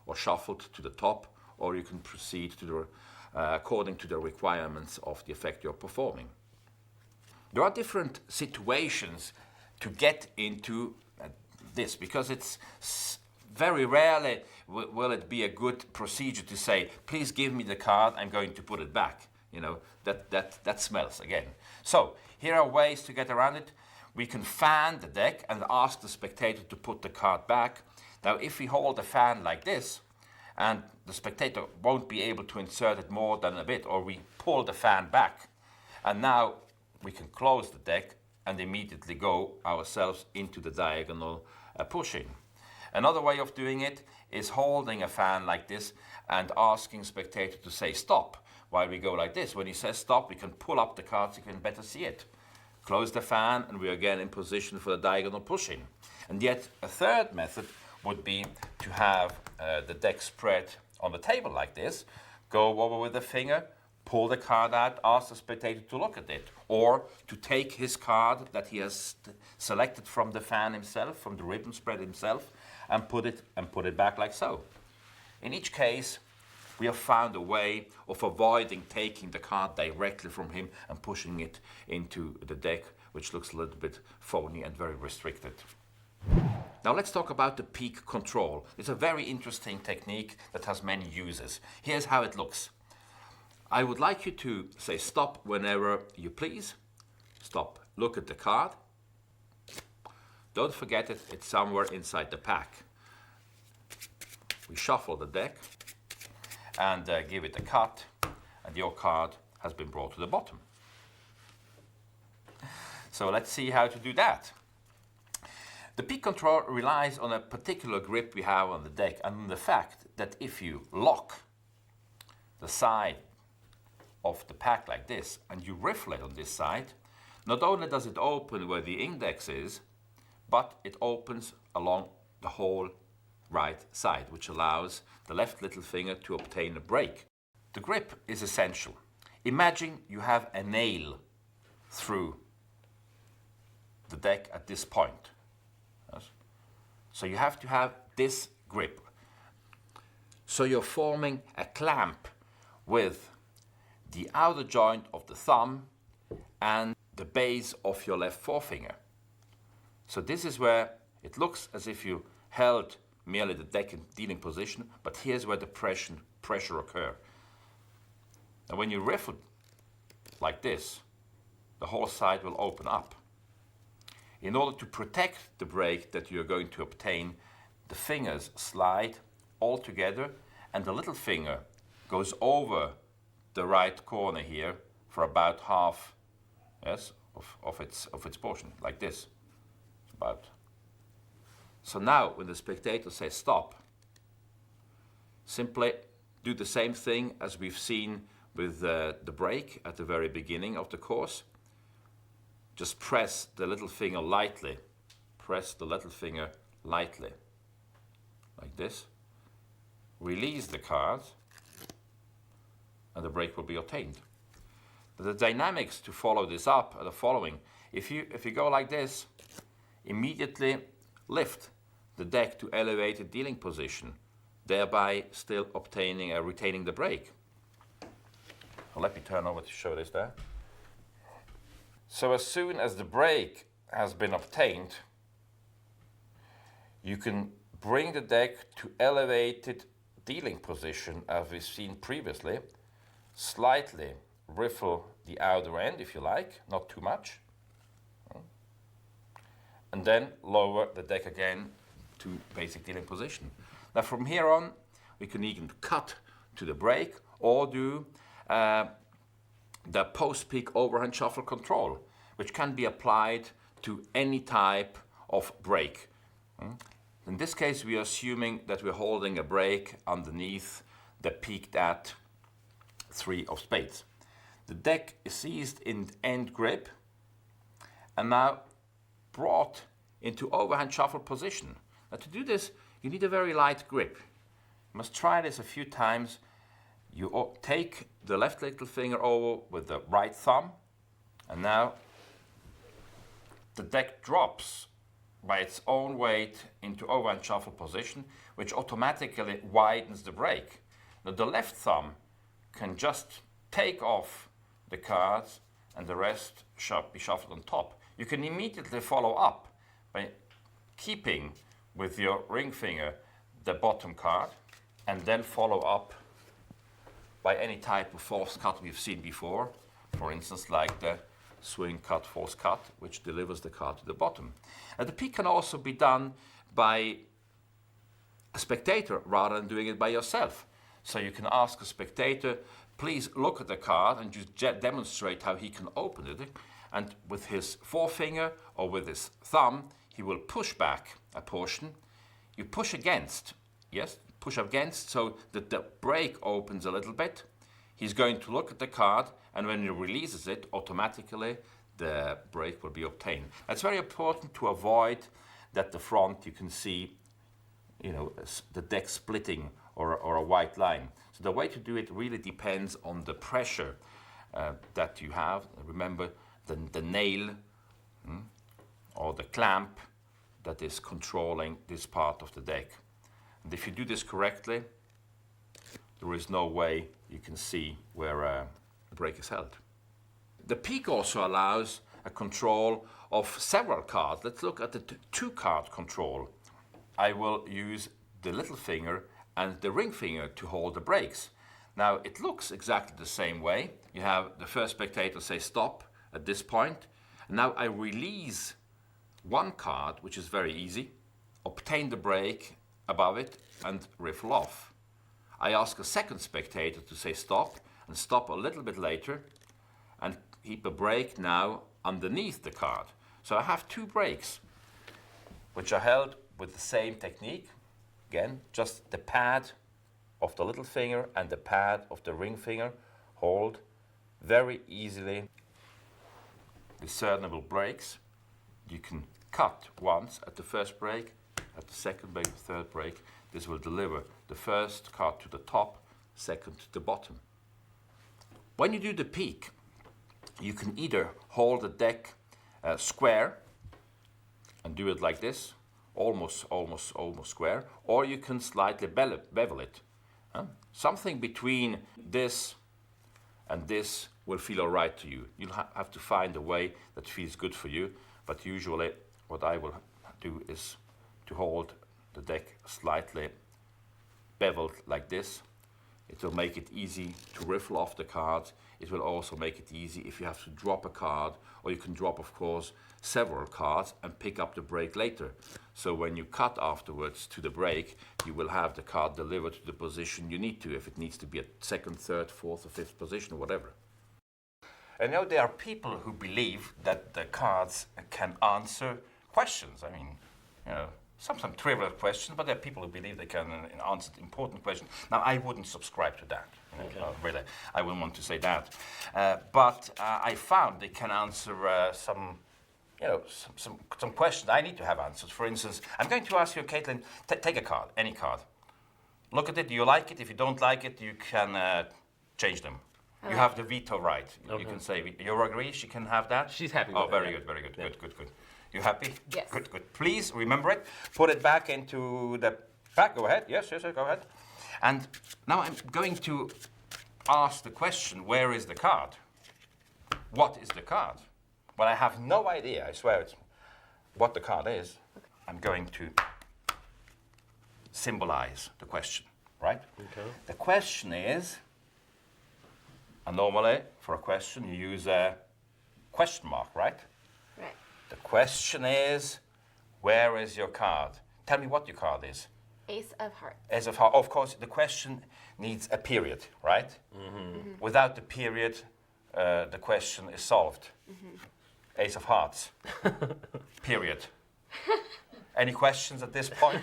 or shuffled to the top, or you can proceed to the, according to the requirements of the effect you're performing. There are different situations to get into this, because it's very rarely will it be a good procedure to say, please give me the card, I'm going to put it back. You know, that smells again. So here are ways to get around it. We can fan the deck and ask the spectator to put the card back. Now, if we hold the fan like this, and the spectator won't be able to insert it more than a bit, or we pull the fan back, and now we can close the deck and immediately go ourselves into the diagonal pushing. Another way of doing it is holding a fan like this and asking spectator to say stop while we go like this. When he says stop, we can pull up the card so you can better see it. Close the fan, and we're again in position for the diagonal pushing. And yet a third method would be to have the deck spread on the table like this, go over with the finger, pull the card out, ask the spectator to look at it, or to take his card that he has selected from the fan himself, from the ribbon spread himself, and put it back like so. In each case, we have found a way of avoiding taking the card directly from him and pushing it into the deck, which looks a little bit phony and very restricted. Now let's talk about the peak control. It's a very interesting technique that has many uses. Here's how it looks. I would like you to say stop whenever you please. Stop. Look at the card. Don't forget it, it's somewhere inside the pack. We shuffle the deck and give it a cut, and your card has been brought to the bottom. So let's see how to do that. The peak control relies on a particular grip we have on the deck, and on the fact that if you lock the side of the pack like this and you riffle it on this side, not only does it open where the index is, but it opens along the whole right side, which allows the left little finger to obtain a break. The grip is essential. Imagine you have a nail through the deck at this point. Yes? So you have to have this grip. So you're forming a clamp with the outer joint of the thumb and the base of your left forefinger. So this is where it looks as if you held merely the deck in dealing position, but here's where the pressure occurs. And when you riffle like this, the whole side will open up. In order to protect the break that you're going to obtain, the fingers slide all together, and the little finger goes over the right corner here for about half, yes, of its portion, like this. About. So now, when the spectator says stop, simply do the same thing as we've seen with the brake at the very beginning of the course. Just press the little finger lightly. Press the little finger lightly, like this. Release the card, and the brake will be obtained. The dynamics to follow this up are the following. If you go like this, immediately lift the deck to elevated dealing position, thereby still obtaining retaining the brake. So let me turn over to show this there. So as soon as the brake has been obtained, you can bring the deck to elevated dealing position as we've seen previously, slightly riffle the outer end if you like, not too much, and then lower the deck again to basic dealing position. Now from here on, we can even cut to the brake or do the post-peak overhand shuffle control, which can be applied to any type of brake. In this case, we are assuming that we're holding a brake underneath the peaked at 3 of spades. The deck is seized in end grip and now brought into overhand shuffle position. Now to do this, you need a very light grip. You must try this a few times. You take the left little finger over with the right thumb, and now the deck drops by its own weight into overhand shuffle position, which automatically widens the brake. Now the left thumb can just take off the cards and the rest be shuffled on top. You can immediately follow up by keeping with your ring finger the bottom card and then follow up by any type of false cut we've seen before. For instance, like the swing cut, false cut, which delivers the card to the bottom. The peak can also be done by a spectator rather than doing it by yourself. So you can ask a spectator, please look at the card and just demonstrate how he can open it. And with his forefinger or with his thumb, he will push back a portion. You push against, yes, push against so that the brake opens a little bit. He's going to look at the card, and when he releases it, automatically the brake will be obtained. It's very important to avoid that the front you can see, the deck splitting or a white line. So the way to do it really depends on the pressure that you have. Remember the nail or the clamp that is controlling this part of the deck. And if you do this correctly, there is no way you can see where the brake is held. The peak also allows a control of several cards. Let's look at the two-card control. I will use the little finger and the ring finger to hold the brakes. Now it looks exactly the same way. You have the first spectator say stop at this point. Now I release one card, which is very easy, obtain the brake above it and riffle off. I ask a second spectator to say stop and stop a little bit later and keep a brake now underneath the card. So I have two brakes which are held with the same technique. Again, just the pad of the little finger and the pad of the ring finger hold very easily discernible brakes. You can cut once at the first brake, at the second brake, the third brake. This will deliver the first card to the top, second to the bottom. When you do the peak, you can either hold the deck square and do it like this, almost square, or you can slightly bevel it. Something between this and this will feel all right to you. You'll have to find a way that feels good for you, but usually what I will do is to hold the deck slightly beveled like this. It will make it easy to riffle off the cards. It will also make it easy if you have to drop a card, or you can drop, of course, several cards and pick up the brake later. So when you cut afterwards to the brake, you will have the card delivered to the position you need to, if it needs to be at second, third, fourth, or fifth position, or whatever. I know there are people who believe that the cards can answer questions. I mean, some trivial questions, but there are people who believe they can answer important questions. Now, I wouldn't subscribe to that. Really, I wouldn't want to say that. But I found they can answer some questions I need to have answers. For instance, I'm going to ask you, Caitlin, take a card, any card. Look at it. Do you like it? If you don't like it, you can change them. You have the veto right. You can say, you agree? She can have that? She's happy Oh, with very it. good, very good. Yeah. Good. You happy? Yes. Good. Please remember it. Put it back into the pack. Go ahead. Yes, go ahead. And now I'm going to ask the question, where is the card? What is the card? Well, I have no idea, I swear, it's what the card is. I'm going to symbolize the question, right? Okay. The question is, and normally for a question you use a question mark, right? Right. The question is, where is your card? Tell me what your card is. Ace of hearts. As of course, the question needs a period, right? Without the period, the question is solved. Ace of hearts. Period. Any questions at this point?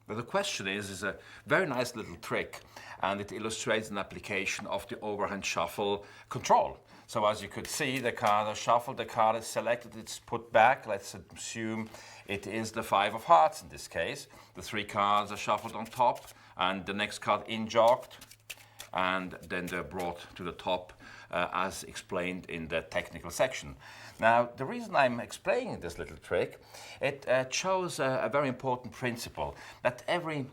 Well, the question is a very nice little trick, and it illustrates an application of the overhand shuffle control. So as you could see, the card is shuffled, the card is selected, it's put back. Let's assume it is the 5 of hearts in this case. The 3 cards are shuffled on top, and the next card in-jogged, and then they're brought to the top as explained in the technical section. Now, the reason I'm explaining this little trick, it shows a very important principle, that every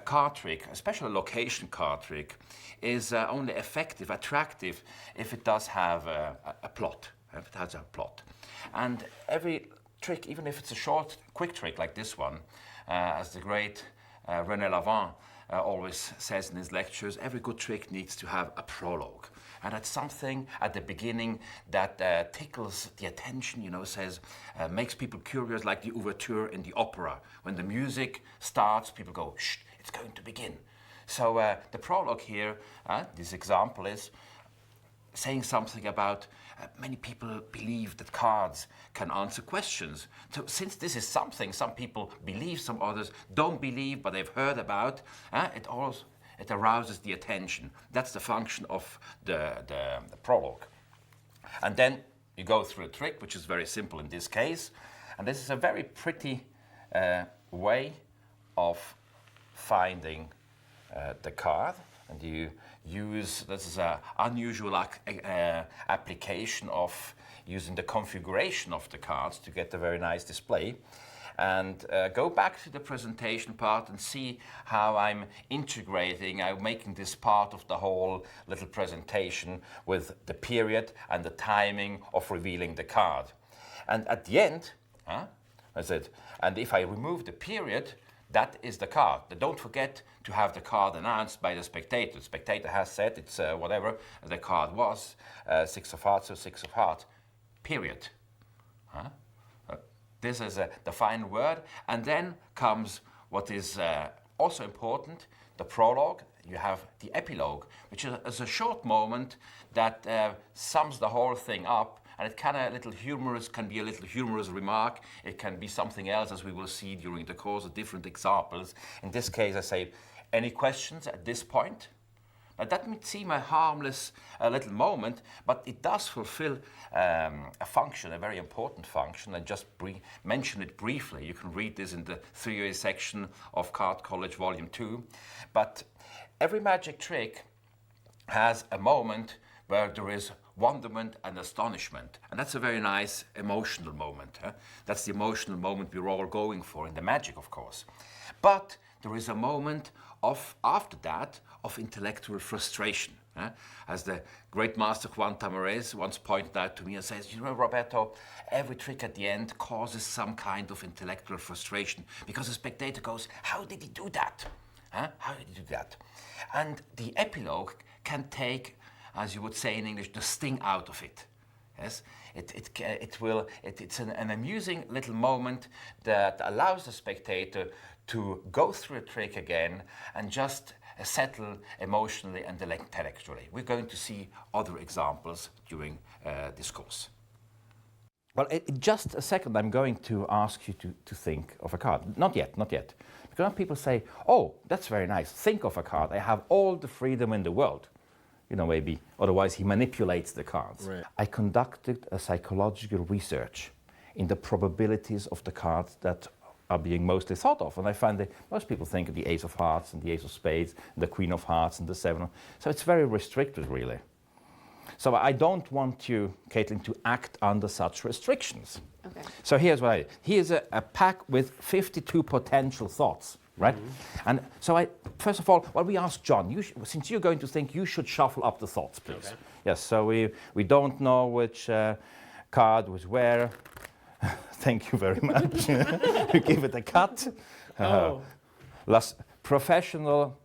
card trick, especially a location card trick, is only effective, attractive, if it does have a plot, if it has a plot. And every trick, even if it's a short, quick trick like this one, as the great René Lavant always says in his lectures, every good trick needs to have a prologue. And that's something at the beginning that tickles the attention, says, makes people curious, like the ouverture in the opera. When the music starts, people go, shh, it's going to begin. So the prologue here, this example is saying something about many people believe that cards can answer questions. So since this is something some people believe, some others don't believe, but they've heard about, it arouses the attention. That's the function of the prologue. And then you go through a trick, which is very simple in this case. And this is a very pretty way of finding the card. And you use, this is an unusual application of using the configuration of the cards to get a very nice display. And go back to the presentation part and see how I'm integrating, I'm making this part of the whole little presentation with the period and the timing of revealing the card. And at the end, I said, and if I remove the period, that is the card. Don't forget to have the card announced by the spectator. The spectator has said it's whatever the card was, 6 of hearts or 6 of hearts, period. This is the final word. And then comes what is also important, the prologue. You have the epilogue, which is a short moment that sums the whole thing up. And it can be a little humorous remark. It can be something else, as we will see during the course of different examples. In this case, I say, any questions at this point? Now, that might seem a harmless little moment, but it does fulfill a function, a very important function. I just mention it briefly. You can read this in the 3A section of Card College Volume 2. But every magic trick has a moment where there is wonderment and astonishment. And that's a very nice emotional moment. That's the emotional moment we're all going for in the magic, of course. But there is a moment after that of intellectual frustration. As the great master Juan Tamárez once pointed out to me and says, Roberto, every trick at the end causes some kind of intellectual frustration because the spectator goes, how did he do that? How did he do that? And the epilogue can take, as you would say in English, the sting out of it. Yes, it's an amusing little moment that allows the spectator to go through a trick again and just settle emotionally and intellectually. We're going to see other examples during this course. Well, in just a second, I'm going to ask you to think of a card. Not yet, not yet. Because people say, oh, that's very nice. Think of a card. I have all the freedom in the world. You know, maybe otherwise he manipulates the cards. Right. I conducted a psychological research in the probabilities of the cards that are being mostly thought of. And I find that most people think of the Ace of Hearts and the Ace of Spades, and the Queen of Hearts and the Seven. So it's very restricted, really. So I don't want you, Caitlin, to act under such restrictions. Okay. So here's what I did. Here's a pack with 52 potential thoughts, right? And so first of all, we ask John, since you're going to think, you should shuffle up the thoughts, please. Okay. Yes, so we don't know which card was where. Thank you very much. You give it a cut. Oh. Professional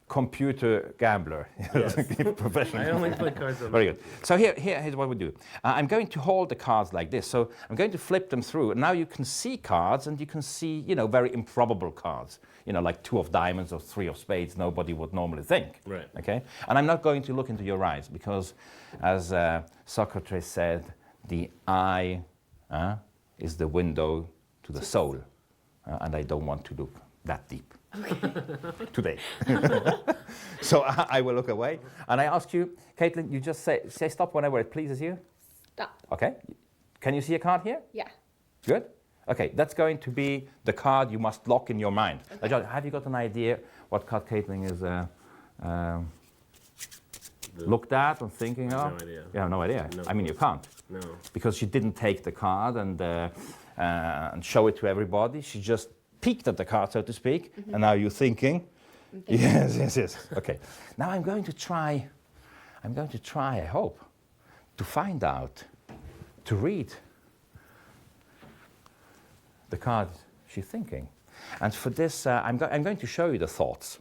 computer gambler. Yes. Professional. I only play cards on Very good. So here's what we do. I'm going to hold the cards like this. So I'm going to flip them through. And now you can see cards, and you can see, very improbable cards. Like 2 of diamonds or 3 of spades, nobody would normally think. Right. Okay? And I'm not going to look into your eyes because, as Socrates said, the eye is the window to the soul. And I don't want to look that deep. Today. So I will look away. And I ask you, Caitlin, you just say stop whenever it pleases you. Stop. Okay. Can you see a card here? Yeah. Good. Okay, that's going to be the card you must lock in your mind. Okay. John, have you got an idea what card Caitlin is looked at and thinking of? No idea. You have no idea? No. I mean, you can't. No. Because she didn't take the card and show it to everybody. She just peeked at the card, so to speak, and now you're thinking. Yes. Okay. Now I'm going to try, I hope, to find out, to read the card she's thinking. And for this, I'm going to show you the thoughts.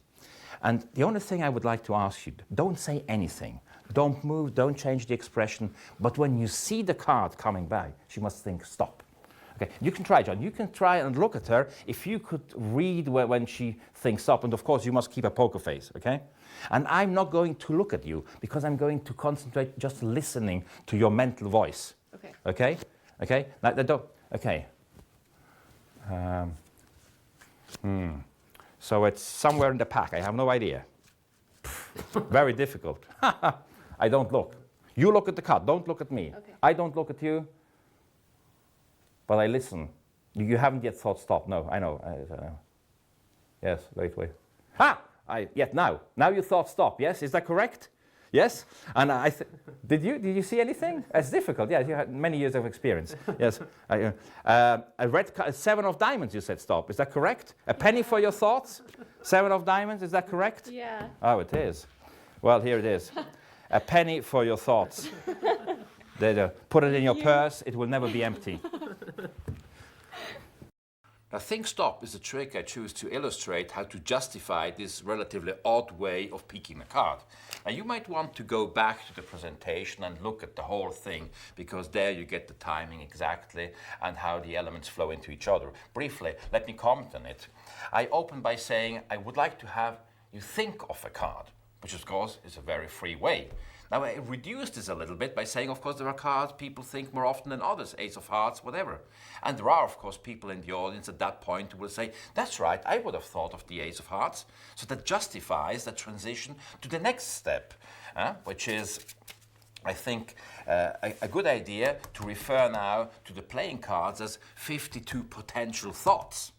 And the only thing I would like to ask you, don't say anything. Don't move, don't change the expression. But when you see the card coming by, she must think, stop. Okay, you can try, John. You can try and look at her if you could read when she thinks stop. And of course, you must keep a poker face, okay? And I'm not going to look at you because I'm going to concentrate just listening to your mental voice. Okay. Okay? Okay? Now, don't. Okay. So it's somewhere in the pack. I have no idea. Very difficult. I don't look. You look at the card. Don't look at me. Okay. I don't look at you. But I listen. You haven't yet thought stop. No, I know. Yes, wait. Now. Now you thought stop. Yes, is that correct? Yes? And did you see anything? It's difficult. Yeah, you had many years of experience. Yes. A red card, 7 of diamonds, you said stop. Is that correct? A penny for your thoughts? 7 of diamonds, is that correct? Yeah. Oh, it is. Well, here it is. A penny for your thoughts. There, put it in your purse. It will never be empty. Now, think stop is a trick I choose to illustrate how to justify this relatively odd way of picking a card. Now, you might want to go back to the presentation and look at the whole thing, because there you get the timing exactly and how the elements flow into each other. Briefly, let me comment on it. I open by saying I would like to have you think of a card, which of course is a very free way. Now, I reduced this a little bit by saying, of course, there are cards people think more often than others, Ace of Hearts, whatever. And there are, of course, people in the audience at that point who will say, that's right, I would have thought of the Ace of Hearts. So that justifies the transition to the next step, which is, I think, a good idea to refer now to the playing cards as 52 potential thoughts.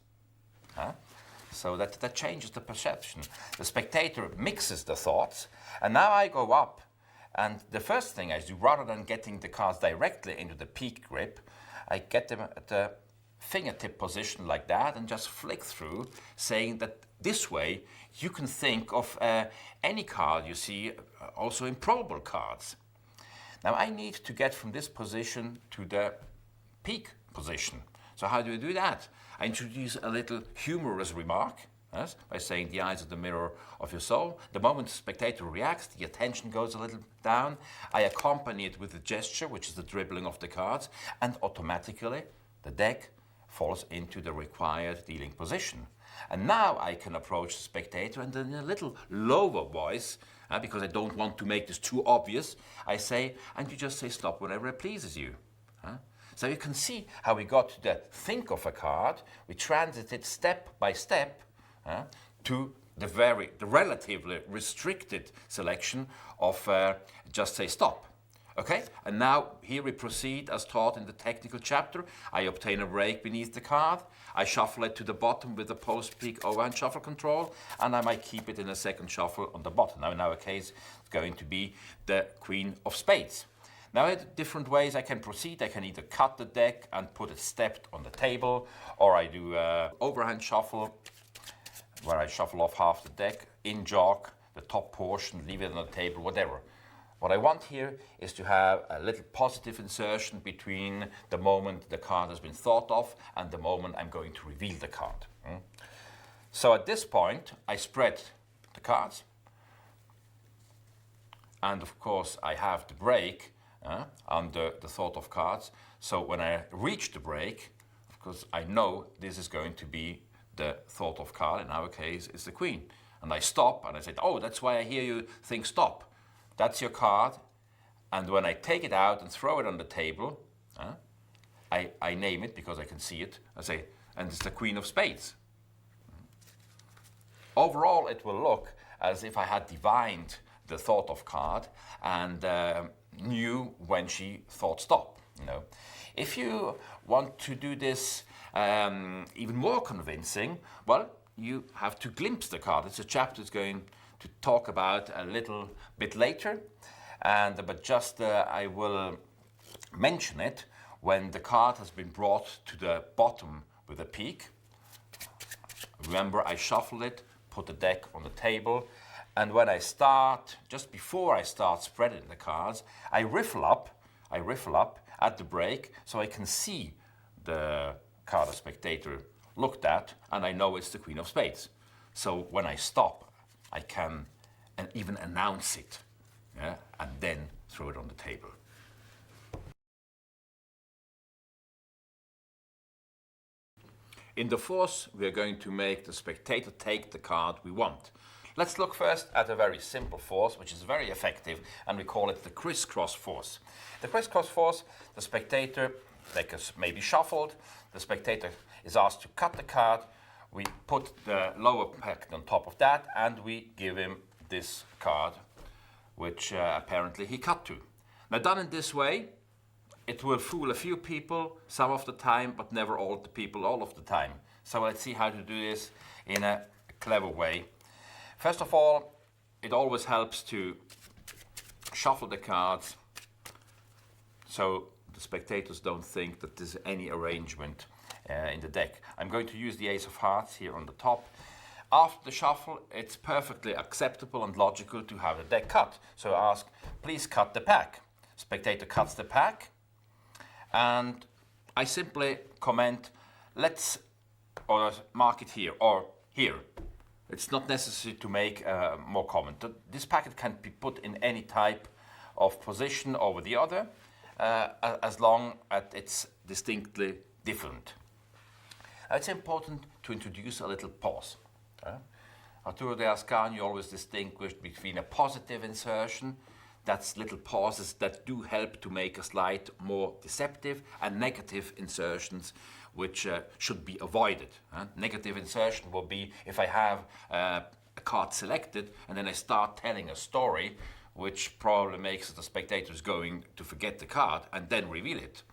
So that changes the perception. The spectator mixes the thoughts, and now I go up. And the first thing I do, rather than getting the cards directly into the peak grip, I get them at the fingertip position like that and just flick through, saying that this way you can think of any card you see, also improbable cards. Now I need to get from this position to the peak position. So how do I do that? I introduce a little humorous remark. Yes, by saying the eyes are the mirror of your soul. The moment the spectator reacts, the attention goes a little down. I accompany it with a gesture, which is the dribbling of the cards, and automatically the deck falls into the required dealing position. And now I can approach the spectator, and in a little lower voice, because I don't want to make this too obvious, I say, and you just say stop whenever it pleases you. So you can see how we got to the think of a card. We transited step by step to the relatively restricted selection of just say stop. Okay, and now here we proceed as taught in the technical chapter. I obtain a break beneath the card. I shuffle it to the bottom with the post-peak overhand shuffle control, and I might keep it in a second shuffle on the bottom. Now in our case, it's going to be the Queen of Spades. Now, in different ways I can proceed. I can either cut the deck and put it stepped on the table, or I do overhand shuffle, where I shuffle off half the deck, in jog, the top portion, leave it on the table, whatever. What I want here is to have a little positive insertion between the moment the card has been thought of and the moment I'm going to reveal the card. So at this point, I spread the cards. And of course, I have the break under the thought of cards. So when I reach the break, of course, I know this is going to be the thought of card. In our case, it's the Queen. And I stop and I said, oh, that's why I hear you think stop. That's your card, and when I take it out and throw it on the table, I name it because I can see it. I say, and it's the Queen of Spades. Overall, it will look as if I had divined the thought of card and knew when she thought stop. If you want to do this even more convincing, well, you have to glimpse the card. It's a chapter that's going to talk about a little bit later, but just I will mention it when the card has been brought to the bottom with a peak. Remember, I shuffle it, put the deck on the table, and when I start, just before I start spreading the cards, I riffle up at the break so I can see the card a spectator looked at, and I know it's the Queen of Spades. So when I stop, I can even announce it, and then throw it on the table. In the force, we are going to make the spectator take the card we want. Let's look first at a very simple force, which is very effective, and we call it the crisscross force. The crisscross force, the spectator, deck is maybe shuffled, the spectator is asked to cut the card. We put the lower packet on top of that, and we give him this card, which apparently he cut to. Now, done in this way, it will fool a few people some of the time, but never all the people all of the time. So let's see how to do this in a clever way. First of all, it always helps to shuffle the cards so the spectators don't think that there's any arrangement in the deck. I'm going to use the Ace of Hearts here on the top. After the shuffle, it's perfectly acceptable and logical to have the deck cut. So I ask, please cut the pack. Spectator cuts the pack, and I simply comment, or mark it here, or here. It's not necessary to make more comment. This packet can be put in any type of position over the other, as long as it's distinctly different. It's important to introduce a little pause. Arturo de Ascanio always distinguished between a positive insertion, that's little pauses that do help to make a slide more deceptive, and negative insertions which should be avoided. Negative insertion will be if I have a card selected and then I start telling a story which probably makes the spectators going to forget the card and then reveal it.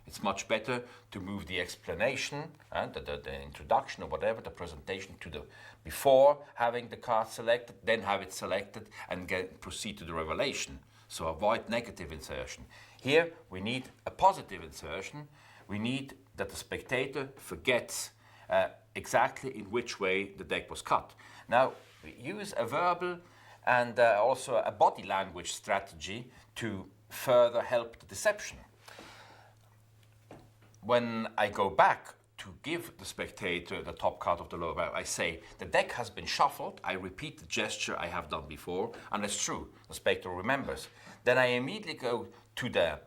It's much better to move the explanation, the introduction or whatever, the presentation to the before having the card selected, then have it selected and proceed to the revelation. So avoid negative insertion. Here we need a positive insertion. We need that the spectator forgets exactly in which way the deck was cut. Now, we use a verbal and also a body language strategy to further help the deception. When I go back to give the spectator the top card of the lower barrel, I say, the deck has been shuffled. I repeat the gesture I have done before, and it's true. The spectator remembers. Then I immediately go to the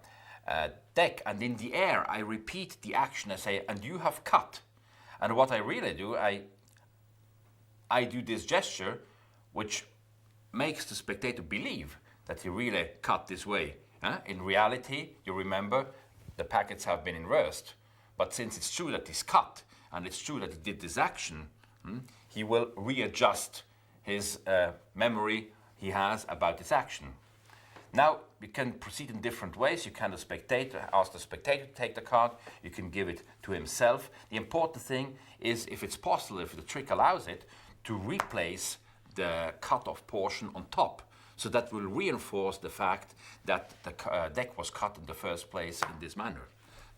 deck, and in the air, I repeat the action. I say, and you have cut. And what I really do, I do this gesture, which makes the spectator believe that he really cut this way. In reality, you remember, the packets have been inversed. But since it's true that he's cut, and it's true that he did this action, he will readjust his memory he has about this action. Now, we can proceed in different ways. You can ask the spectator to take the card. You can give it to himself. The important thing is, if it's possible, if the trick allows it, to replace the cut-off portion on top. So that will reinforce the fact that the deck was cut in the first place in this manner.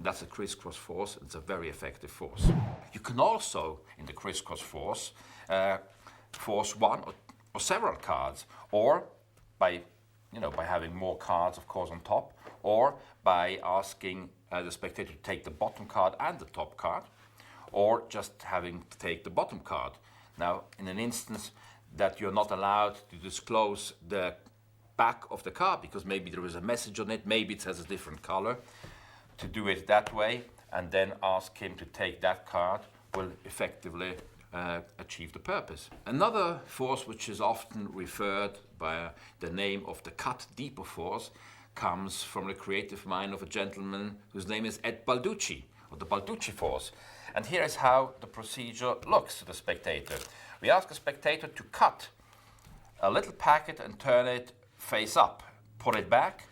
That's a crisscross force. It's a very effective force. You can also, in the crisscross force, force one or several cards, or by having more cards, of course, on top, or by asking the spectator to take the bottom card and the top card, or just having to take the bottom card. Now, in an instance that you're not allowed to disclose the back of the card because maybe there is a message on it, maybe it has a different color, to do it that way and then ask him to take that card will effectively achieve the purpose. Another force which is often referred by the name of the cut deeper force comes from the creative mind of a gentleman whose name is Ed Balducci, or the Balducci force. And here is how the procedure looks to the spectator. We ask a spectator to cut a little packet and turn it face up, put it back.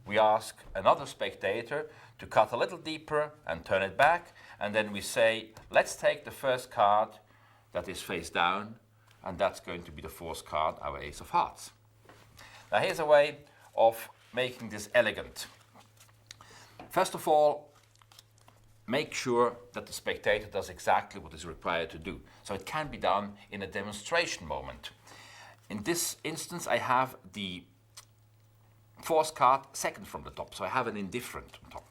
We ask another spectator to cut a little deeper and turn it back, and then we say, let's take the first card that is face down, and that's going to be the fourth card, our ace of hearts. Now here's a way of making this elegant. First of all, make sure that the spectator does exactly what is required to do. So it can be done in a demonstration moment. In this instance, I have the fourth card second from the top, so I have an indifferent on top.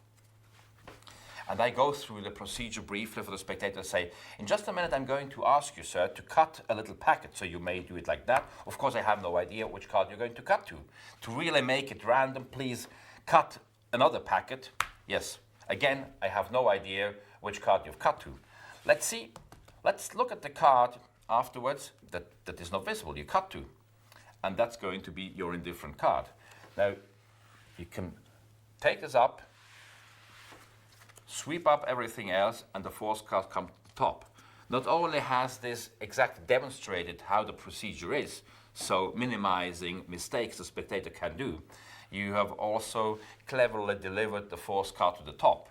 And I go through the procedure briefly for the spectator to say, in just a minute I'm going to ask you, sir, to cut a little packet, so you may do it like that. Of course, I have no idea which card you're going to cut to. To really make it random, please cut another packet. Yes, again, I have no idea which card you've cut to. Let's see, let's look at the card afterwards that is not visible, you cut to. And that's going to be your indifferent card. Now, you can take this up, sweep up everything else, and the fourth card comes to the top. Not only has this exactly demonstrated how the procedure is, so minimizing mistakes the spectator can do, you have also cleverly delivered the fourth card to the top.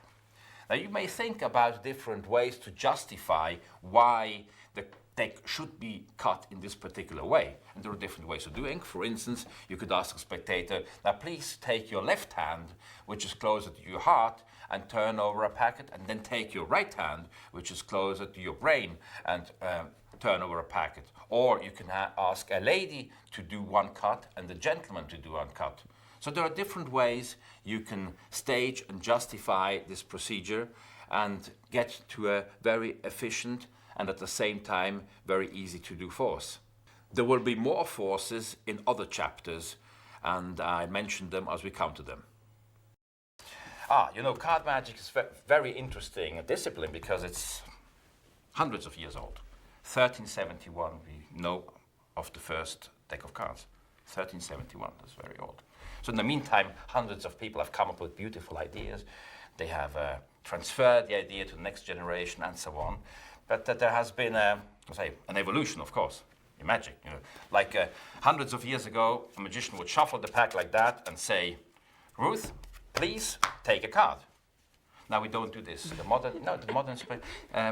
Now you may think about different ways to justify why the deck should be cut in this particular way. And there are different ways of doing. For instance, you could ask a spectator, now please take your left hand, which is closer to your heart, and turn over a packet, and then take your right hand, which is closer to your brain, and turn over a packet. Or you can ask a lady to do one cut and the gentleman to do one cut. So there are different ways you can stage and justify this procedure and get to a very efficient and at the same time very easy to do force. There will be more forces in other chapters, and I mention them as we come to them. Card magic is very interesting discipline because it's hundreds of years old. 1371, we know of the first deck of cards. 1371, that's very old. So in the meantime, hundreds of people have come up with beautiful ideas. They have transferred the idea to the next generation and so on. But there has been, an evolution, of course, in magic. Hundreds of years ago, a magician would shuffle the pack like that and say, Ruth, please take a card. Now we don't do this. The modern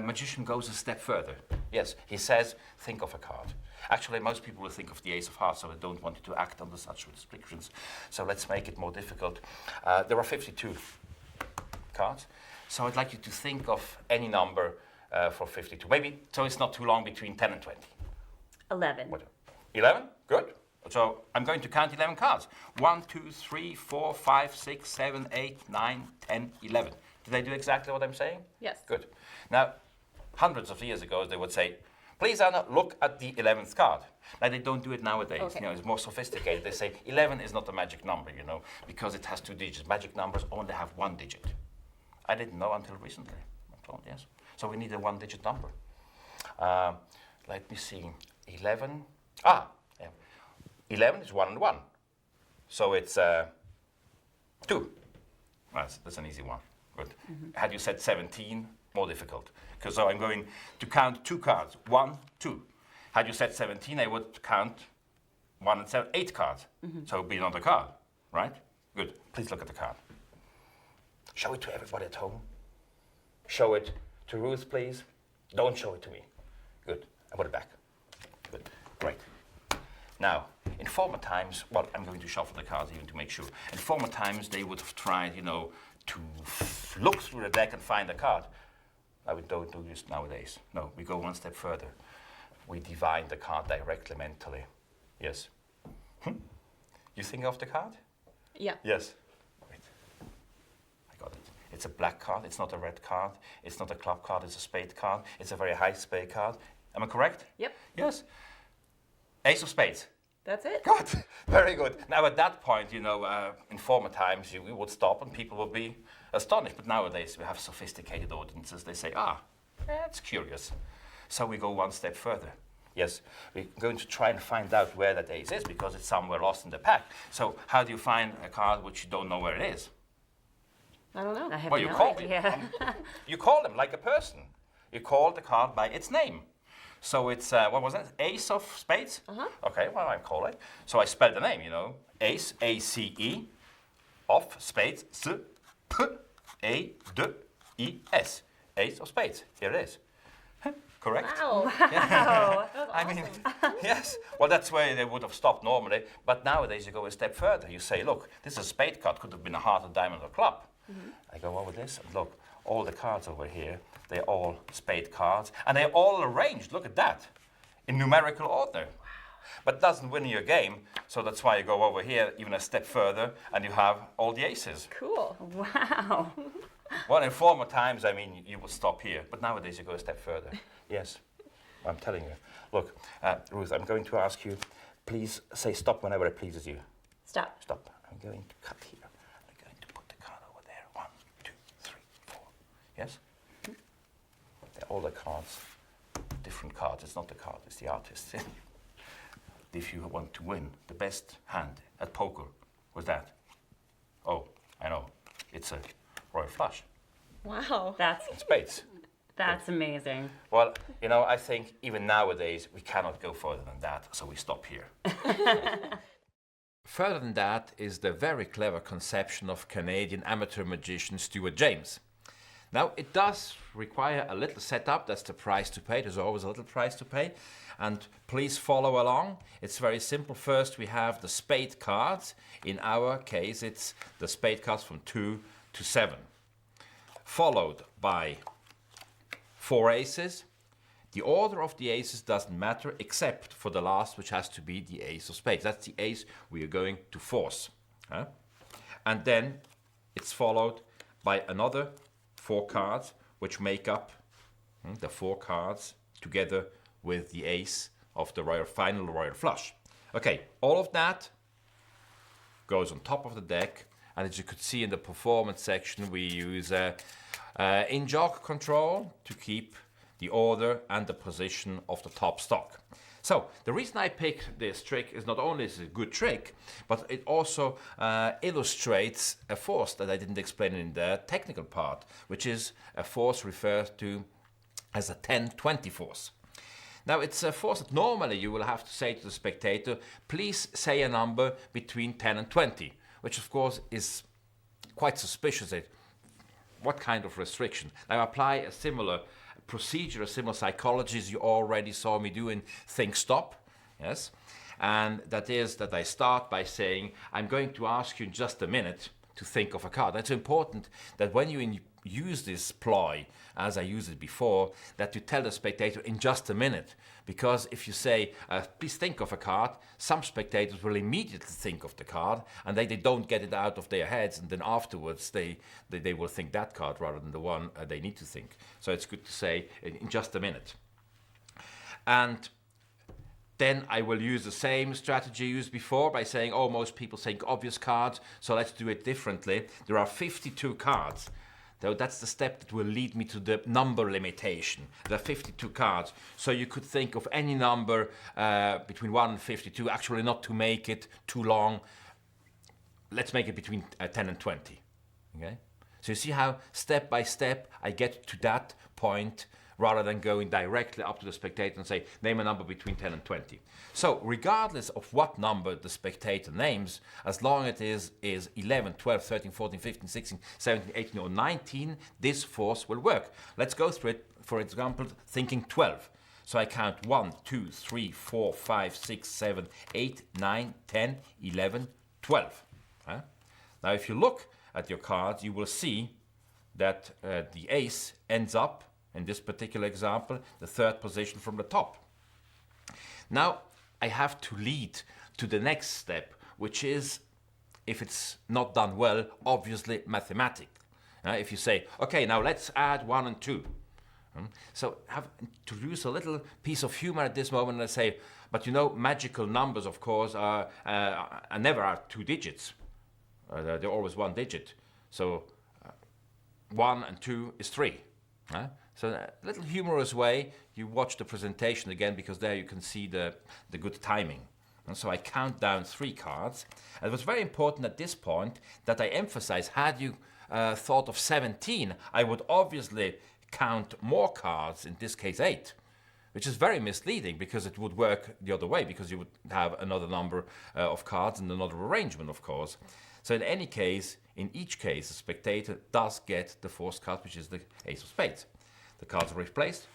magician goes a step further. Yes, he says, think of a card. Actually, most people will think of the ace of hearts, so I don't want you to act under such restrictions. So let's make it more difficult. There are 52 cards, so I'd like you to think of any number for 52. Maybe, so it's not too long between 10 and 20. 11. 11? Good. So I'm going to count 11 cards. 1, 2, 3, 4, 5, 6, 7, 8, 9, 10, 11. Did I do exactly what I'm saying? Yes. Good. Now, hundreds of years ago, they would say, please, Anna, look at the 11th card. Now, they don't do it nowadays. Okay. It's more sophisticated. They say 11 is not a magic number, because it has 2 digits. Magic numbers only have 1 digit. I didn't know until recently. I'm told, yes. So we need a 1-digit number. Let me see. 11. 11 is 1 and 1. So it's 2. That's an easy one. Good. Had you said 17, more difficult. Because so I'm going to count 2 cards. 1, 2. Had you said 17, I would count 1 and 7, 8 cards. So it would be another card, right? Good. Please look at the card. Show it to everybody at home. Show it to Ruth, please. Don't show it to me. Good. And put it back. Good. Great. Now, in former times, well, I'm going to shuffle the cards even to make sure. In former times, they would have tried, you know, to look through the deck and find a card. Now, we don't do this nowadays. No, we go one step further. We divine the card directly mentally. Yes. You think of the card? Yeah. Yes. Wait. I got it. It's a black card. It's not a red card. It's not a club card. It's a spade card. It's a very high spade card. Am I correct? Yep. Yes. Ace of spades. That's it. Good. Very good. Now, at that point, you know, in former times, we would stop and people would be astonished. But nowadays, we have sophisticated audiences. They say, that's curious. So we go one step further. Yes, we're going to try and find out where that ace is because it's somewhere lost in the pack. So how do you find a card which you don't know where it is? I don't know. I have Well, you no call idea. You call them like a person. You call the card by its name. So it's, what was that? Ace of spades? Okay, well, I'm calling. So I spell the name, you know. Ace, A-C-E, of spades, S-A-D-E-S. Ace of spades. Here it is. Correct? Wow. I mean, yes. Well, that's where they would have stopped normally. But nowadays, you go a step further. You say, look, this is a spade card. Could have been a heart, a diamond, or a club. I go over this and look, all the cards over here, they're all spade cards. And they're all arranged, look at that, in numerical order. But doesn't win your game. So that's why you go over here even a step further and you have all the aces. Cool. Wow. Well, in former times, I mean, you would stop here. But nowadays, you go a step further. Yes, I'm telling you. Look, Ruth, I'm going to ask you, please say stop whenever it pleases you. Stop. Stop. I'm going to cut here. I'm going to put the card over there. 1, 2, 3, 4. Yes? They're all the cards. Different cards. It's not the card, it's the artist. If you want to win, the best hand at poker was that. Oh, I know. It's a royal flush. Wow. That's Spades. amazing. Well, you know, I think even nowadays we cannot go further than that, so we stop here. Further than that is the very clever conception of Canadian amateur magician Stuart James. Now, it does require a little setup. That's the price to pay. There's always a little price to pay. And please follow along. It's very simple. First, we have the spade cards. In our case, it's the spade cards from 2 to 7. Followed by 4 aces. The order of the aces doesn't matter except for the last, which has to be the ace of spades. That's the ace we are going to force. And then it's followed by another 4 cards, which make up the 4 cards together with the ace of the final royal flush. Okay, all of that goes on top of the deck, and as you could see in the performance section, we use in-jog control to keep the order and the position of the top stock. So the reason I picked this trick is not only is it a good trick, but it also illustrates a force that I didn't explain in the technical part, which is a force referred to as a 10-20 force. Now, it's a force that normally you will have to say to the spectator, please say a number between 10 and 20, which of course is quite suspicious. What kind of restriction? Now, apply a similar procedure, a similar psychology as you already saw me do in Think Stop, yes? And that is that I start by saying, I'm going to ask you in just a minute to think of a card. It's important that when you use this ploy, as I used it before, that you tell the spectator in just a minute. Because if you say, please think of a card, some spectators will immediately think of the card, and they don't get it out of their heads, and then afterwards they will think that card rather than the one they need to think. So it's good to say in just a minute. And then I will use the same strategy used before by saying, oh, most people think obvious cards, so let's do it differently. There are 52 cards. So that's the step that will lead me to the number limitation. There are 52 cards, so you could think of any number between 1 and 52, actually not to make it too long. Let's make it between 10 and 20, okay? So you see how step by step I get to that point rather than going directly up to the spectator and say, name a number between 10 and 20. So regardless of what number the spectator names, as long as it is 11, 12, 13, 14, 15, 16, 17, 18 or 19, this force will work. Let's go through it, for example, thinking 12. So I count 1, 2, 3, 4, 5, 6, 7, 8, 9, 10, 11, 12. Now if you look at your cards, you will see that the ace ends up, in this particular example, the third position from the top. Now I have to lead to the next step, which is, if it's not done well, obviously mathematical. If you say, okay, now let's add 1 and 2. So have to use a little piece of humor at this moment and say, but you know, magical numbers, of course, are never are 2 digits. They're always 1 digit. So 1 and 2 is 3. So a little humorous way, you watch the presentation again, because there you can see the good timing. And so I count down 3 cards. And it was very important at this point that I emphasize, had you thought of 17, I would obviously count more cards, in this case 8, which is very misleading, because it would work the other way, because you would have another number of cards and another arrangement, of course. So in any case, in each case, the spectator does get the 4th card, which is the ace of spades. The cards are replaced,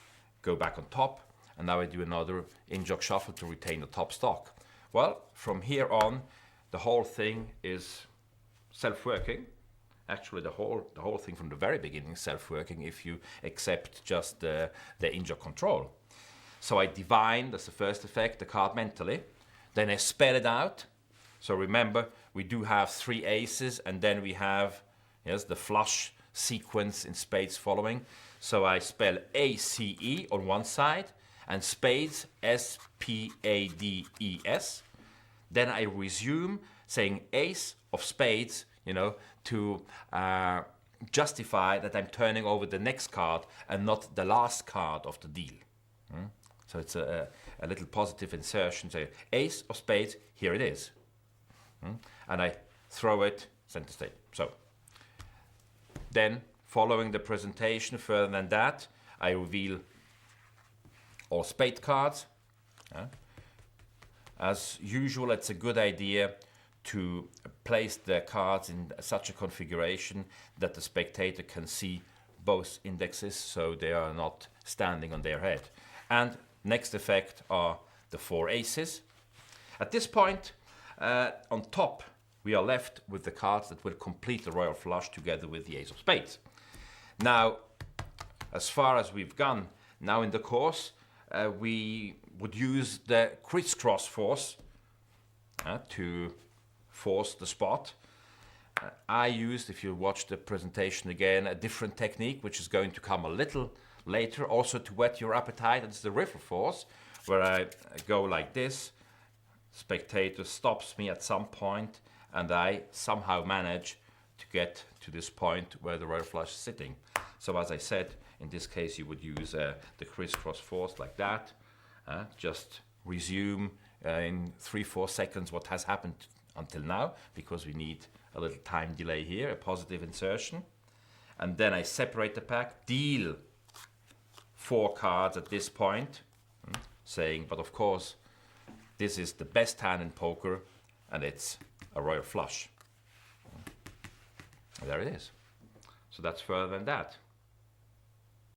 go back on top, and now I do another in-jog shuffle to retain the top stock. Well, from here on, the whole thing is self-working. Actually, the whole thing from the very beginning is self-working if you accept just the in-jog control. So I divine, that's the first effect, the card mentally. Then I spell it out. So remember, we do have 3 aces, and then we have, yes, the flush sequence in spades following. So I spell A-C-E on one side, and spades, S-P-A-D-E-S. Then I resume saying ace of spades, you know, to justify that I'm turning over the next card and not the last card of the deal. So it's a little positive insertion. Say ace of spades, here it is. And I throw it center stage. So then, following the presentation, further than that, I reveal all spade cards. As usual, it's a good idea to place the cards in such a configuration that the spectator can see both indexes, so they are not standing on their head. And next effect are the 4 aces. At this point, on top, we are left with the cards that will complete the royal flush together with the ace of spades. Now, as far as we've gone now in the course, we would use the crisscross force to force the spot. I used, if you watch the presentation again, a different technique, which is going to come a little later, also to whet your appetite. It's the river force, where I go like this. Spectator stops me at some point, and I somehow manage to get to this point where the royal flush is sitting. So as I said, in this case you would use the crisscross force like that. Just resume in 3-4 seconds what has happened until now, because we need a little time delay here, a positive insertion. And then I separate the pack, deal 4 cards at this point, saying, but of course, this is the best hand in poker, and it's a royal flush. And there it is. So that's further than that.